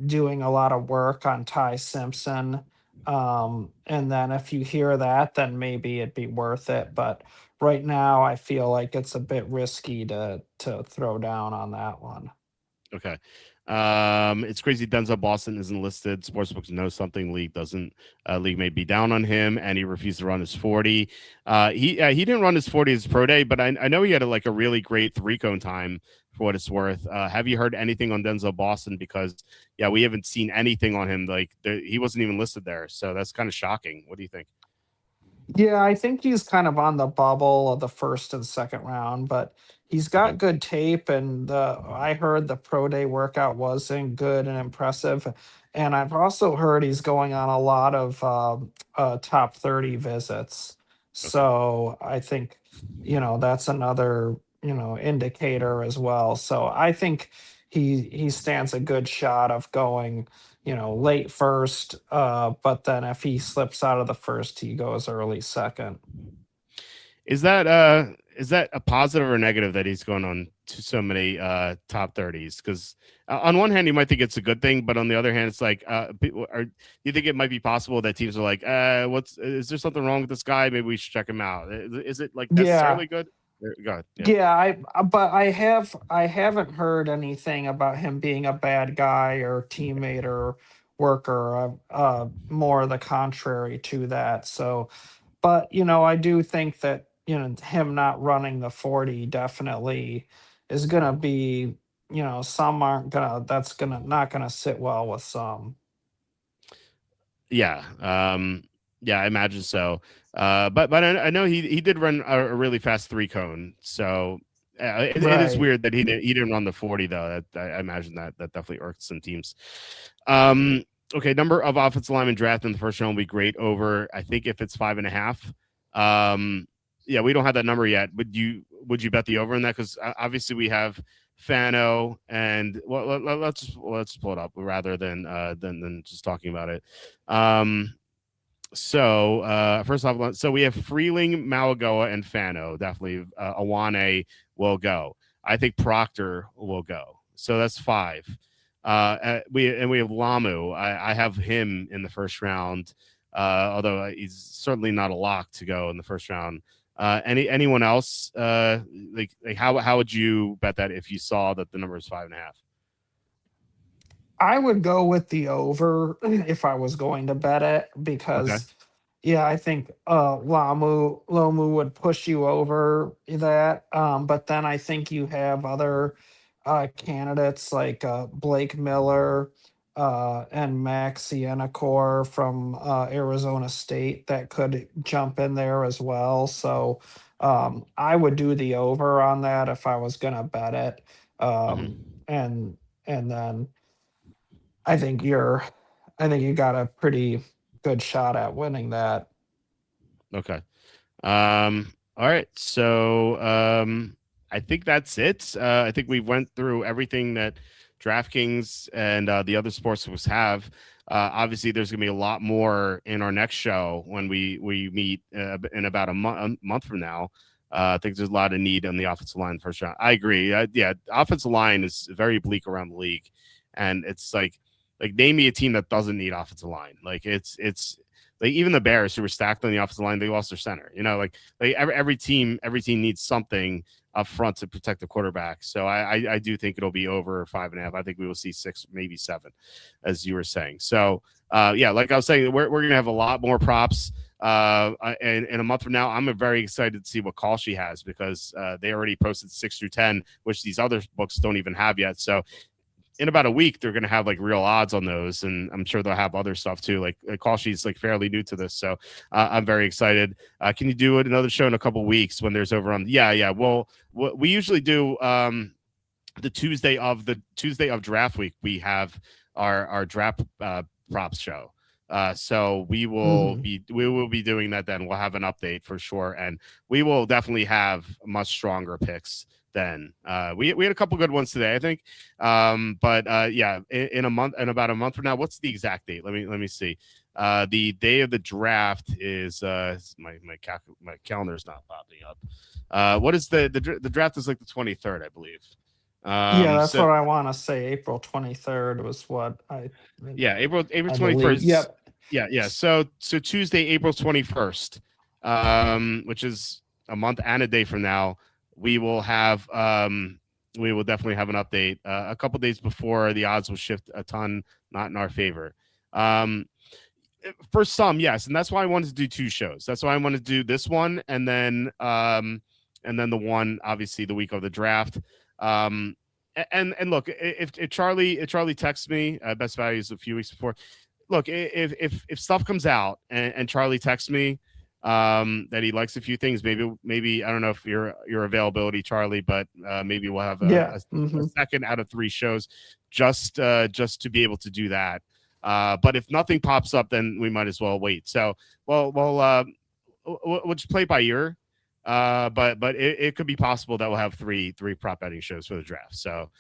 doing a lot of work on Ty Simpson. And then if you hear that, then maybe it'd be worth it. But right now, I feel like it's a bit risky to throw down on that one. Okay. It's crazy. Denzel Boston isn't listed. Sportsbooks know something. League doesn't. League may be down on him, and he refused to run his 40. He didn't run his 40 as pro day, but I know he had a really great 3 cone time for what it's worth. Have you heard anything on Denzel Boston? Because yeah, we haven't seen anything on him. Like he wasn't even listed there, so that's kind of shocking. What do you think? Yeah, I think he's kind of on the bubble of the first and second round, but he's Okay. got good tape. And I heard the pro day workout wasn't good and impressive. And I've also heard he's going on a lot of top 30 visits. Okay. So I think, that's another, indicator as well. So I think he stands a good shot of going late first. But then if he slips out of the first, he goes early second. Is that a positive or negative that he's going on to so many top 30s? Because on one hand, you might think it's a good thing, but on the other hand, it's like, do you think it might be possible that teams are like, is there something wrong with this guy? Maybe we should check him out. Is it like Yeah. necessarily good? Go ahead. Yeah. Yeah, but I haven't heard anything about him being a bad guy or teammate or worker. More the contrary to that. So, but I do think that him not running the 40 definitely is gonna be, some aren't gonna that's gonna not gonna sit well with some. Yeah. Yeah, I imagine so. But I know he did run a really fast 3 cone. So it is Right. weird that he didn't run the 40 though. I imagine that definitely irked some teams. Um, okay, number of offensive linemen drafted in the first round will be great over. I think if it's 5.5. Yeah, we don't have that number yet. Would you bet the over in that? Because obviously we have Fano and well, let's pull it up rather than just talking about it. Um, first off, so we have Freeling, Malagoa, and Fano. Definitely, Awane will go. I think Proctor will go. So that's 5. We have Lamu. I have him in the first round, although he's certainly not a lock to go in the first round. Anyone else? Like how would you bet that if you saw that the number is 5.5? I would go with the over if I was going to bet it Okay. because, yeah, I think Lomu would push you over that. But then I think you have other candidates like Blake Miller and Max Cienacor from Arizona State that could jump in there as well. So I would do the over on that if I was going to bet it. Hmm. And and then I think you're I think you got a pretty good shot at winning that. Okay. All right. So I think that's it. I think we went through everything that DraftKings and the other sportsbooks have. Obviously, there's going to be a lot more in our next show when we meet in about a month from now. I think there's a lot of need on the offensive line first round. I agree. Yeah, offensive line is very bleak around the league, and it's like name me a team that doesn't need offensive line. Like it's like even the Bears who were stacked on the offensive line, they lost their center. Like every team needs something up front to protect the quarterback. So I do think it'll be over 5.5. I think we will see 6, maybe 7, as you were saying. So yeah, like I was saying, we're gonna have a lot more props. And in a month from now, I'm very excited to see what call she has because they already posted 6 through 10, which these other books don't even have yet. So in about a week, they're going to have like real odds on those. And I'm sure they'll have other stuff too. Like call she's like fairly new to this. So I'm very excited. Can you do another show in a couple weeks when there's over on? Yeah. Well, we usually do the Tuesday of draft week. We have our draft props show. So we will be doing that then. We'll have an update for sure. And we will definitely have much stronger picks then. We had a couple good ones today, I think. But yeah, in about a month from now, what's the exact date? Let me see. The day of the draft is my calendar's not popping up. What is the draft is like the 23rd, I believe. Yeah, that's So what I want to say. April 23rd was what yeah, April I believe. 21st. Yep. Yeah. So Tuesday, April 21st, which is a month and a day from now, we will definitely have an update a couple days before. The odds will shift a ton, not in our favor. For some, yes, and that's why I wanted to do 2 shows. That's why I wanted to do this one and then the one obviously the week of the draft. And look, if Charlie texts me, best values a few weeks before. Look, if stuff comes out and Charlie texts me that he likes a few things, maybe I don't know if your availability, Charlie, but maybe we'll have a second out of 3 shows just to be able to do that. But if nothing pops up, then we might as well wait. So we'll just play by ear. But it could be possible that we'll have three prop betting shows for the draft. So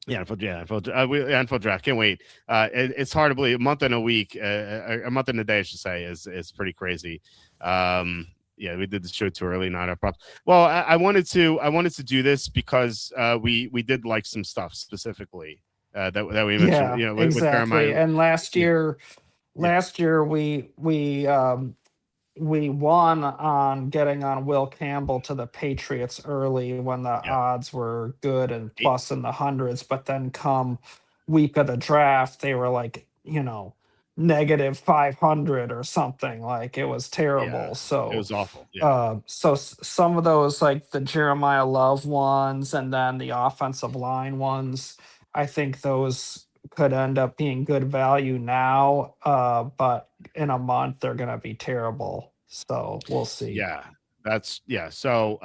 NFL draft. Can't wait. It's hard to believe. A month and a week, a month and a day, I should say, is pretty crazy. Yeah, we did the show too early, not our props. Well, I wanted to do this because we did like some stuff specifically that we mentioned. Yeah, With exactly. Jeremiah. And last year we won on getting on Will Campbell to the Patriots early when the Yeah. odds were good and plus in the hundreds, but then come week of the draft, they were like, negative 500 or something. Like it was Yeah, terrible. it So was awful. Yeah. some of those like the Jeremiah Love ones and then the offensive line ones, I think those could end up being good value now, but in a month they're gonna be terrible. So we'll see. Yeah, that's yeah. So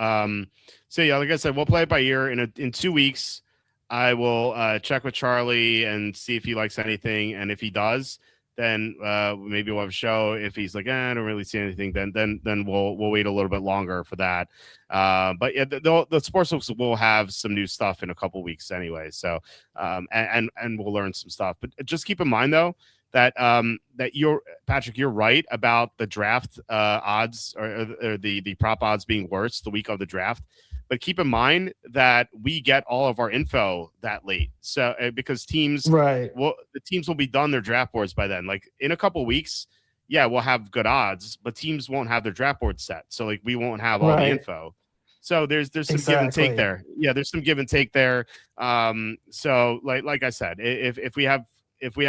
yeah, like I said, we'll play it by ear. In 2 weeks, I will check with Charlie and see if he likes anything, and if he does, then maybe we'll have a show. If he's like, I don't really see anything, then we'll wait a little bit longer for that. But yeah, the sports books will have some new stuff in a couple weeks anyway. So and we'll learn some stuff. But just keep in mind though that Patrick, you're right about the draft odds or the prop odds being worse the week of the draft. But keep in mind that we get all of our info that late. So because Right. the teams will be done their draft boards by then. Like in a couple weeks, yeah, we'll have good odds, but teams won't have their draft board set. So like we won't have all the Right. info. So there's some give and take Exactly. there. Yeah, there's some give and take there. So like I said, if we have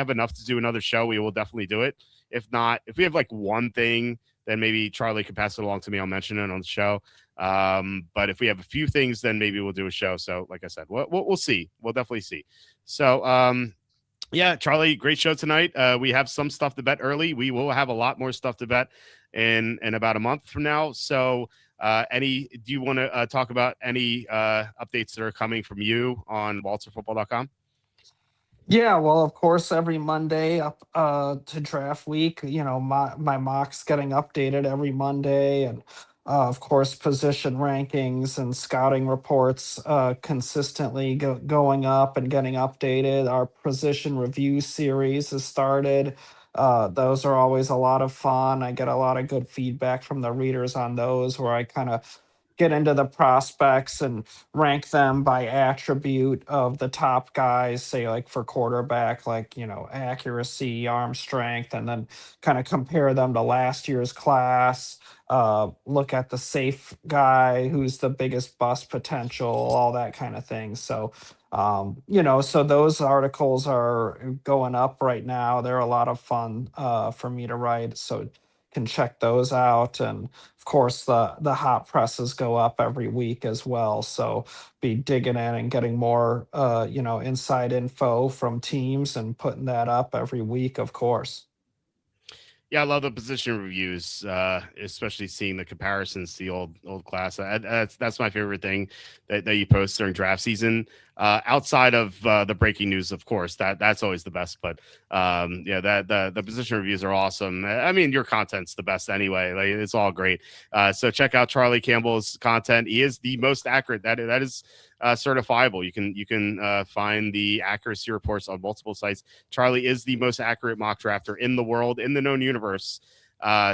enough to do another show, we will definitely do it. If not, if we have like one thing, then maybe Charlie can pass it along to me. I'll mention it on the show. But if we have a few things, then maybe we'll do a show. So like I said, we'll see. We'll definitely see. So Yeah, Charlie, great show tonight. We have some stuff to bet early. We will have a lot more stuff to bet in about a month from now. So, do you want to talk about any updates that are coming from you on walterfootball.com? Yeah, well, of course, every Monday up to draft week, my mocks getting updated every Monday, and of course, position rankings and scouting reports consistently going up and getting updated. Our position review series has started. Those are always a lot of fun. I get a lot of good feedback from the readers on those, where I kind of get into the prospects and rank them by attribute of the top guys, say like for quarterback, like, accuracy, arm strength, and then kind of compare them to last year's class. Look at the safe guy, who's the biggest bust potential, all that kind of thing. So, so those articles are going up right now. They're a lot of fun for me to write. So can check those out. And of course, the hot presses go up every week as well. So be digging in and getting more, inside info from teams and putting that up every week, of course. Yeah, I love the position reviews, especially seeing the comparisons to the old class. That's my favorite thing that you post during draft season. Outside of the breaking news, of course, that's always the best. But yeah, the position reviews are awesome. I mean, your content's the best anyway. Like, it's all great. So check out Charlie Campbell's content. He is the most accurate. That is certifiable. You can find the accuracy reports on multiple sites. Charlie is the most accurate mock drafter in the world, in the known universe.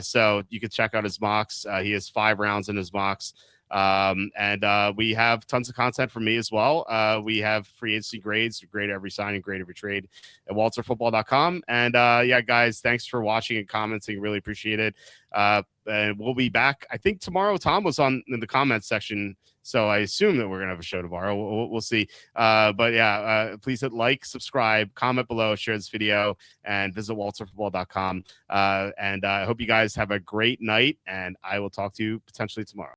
So you can check out his mocks. He has 5 rounds in his mocks. And we have tons of content from me as well. We have free agency grades, grade every signing, grade every trade at walterfootball.com. And yeah, guys, thanks for watching and commenting. Really appreciate it. And we'll be back, I think, tomorrow. Tom was on in the comments section, so I assume that we're gonna have a show tomorrow. We'll see. But yeah, please hit like, subscribe, comment below, share this video, and visit walterfootball.com. And I hope you guys have a great night, and I will talk to you potentially tomorrow.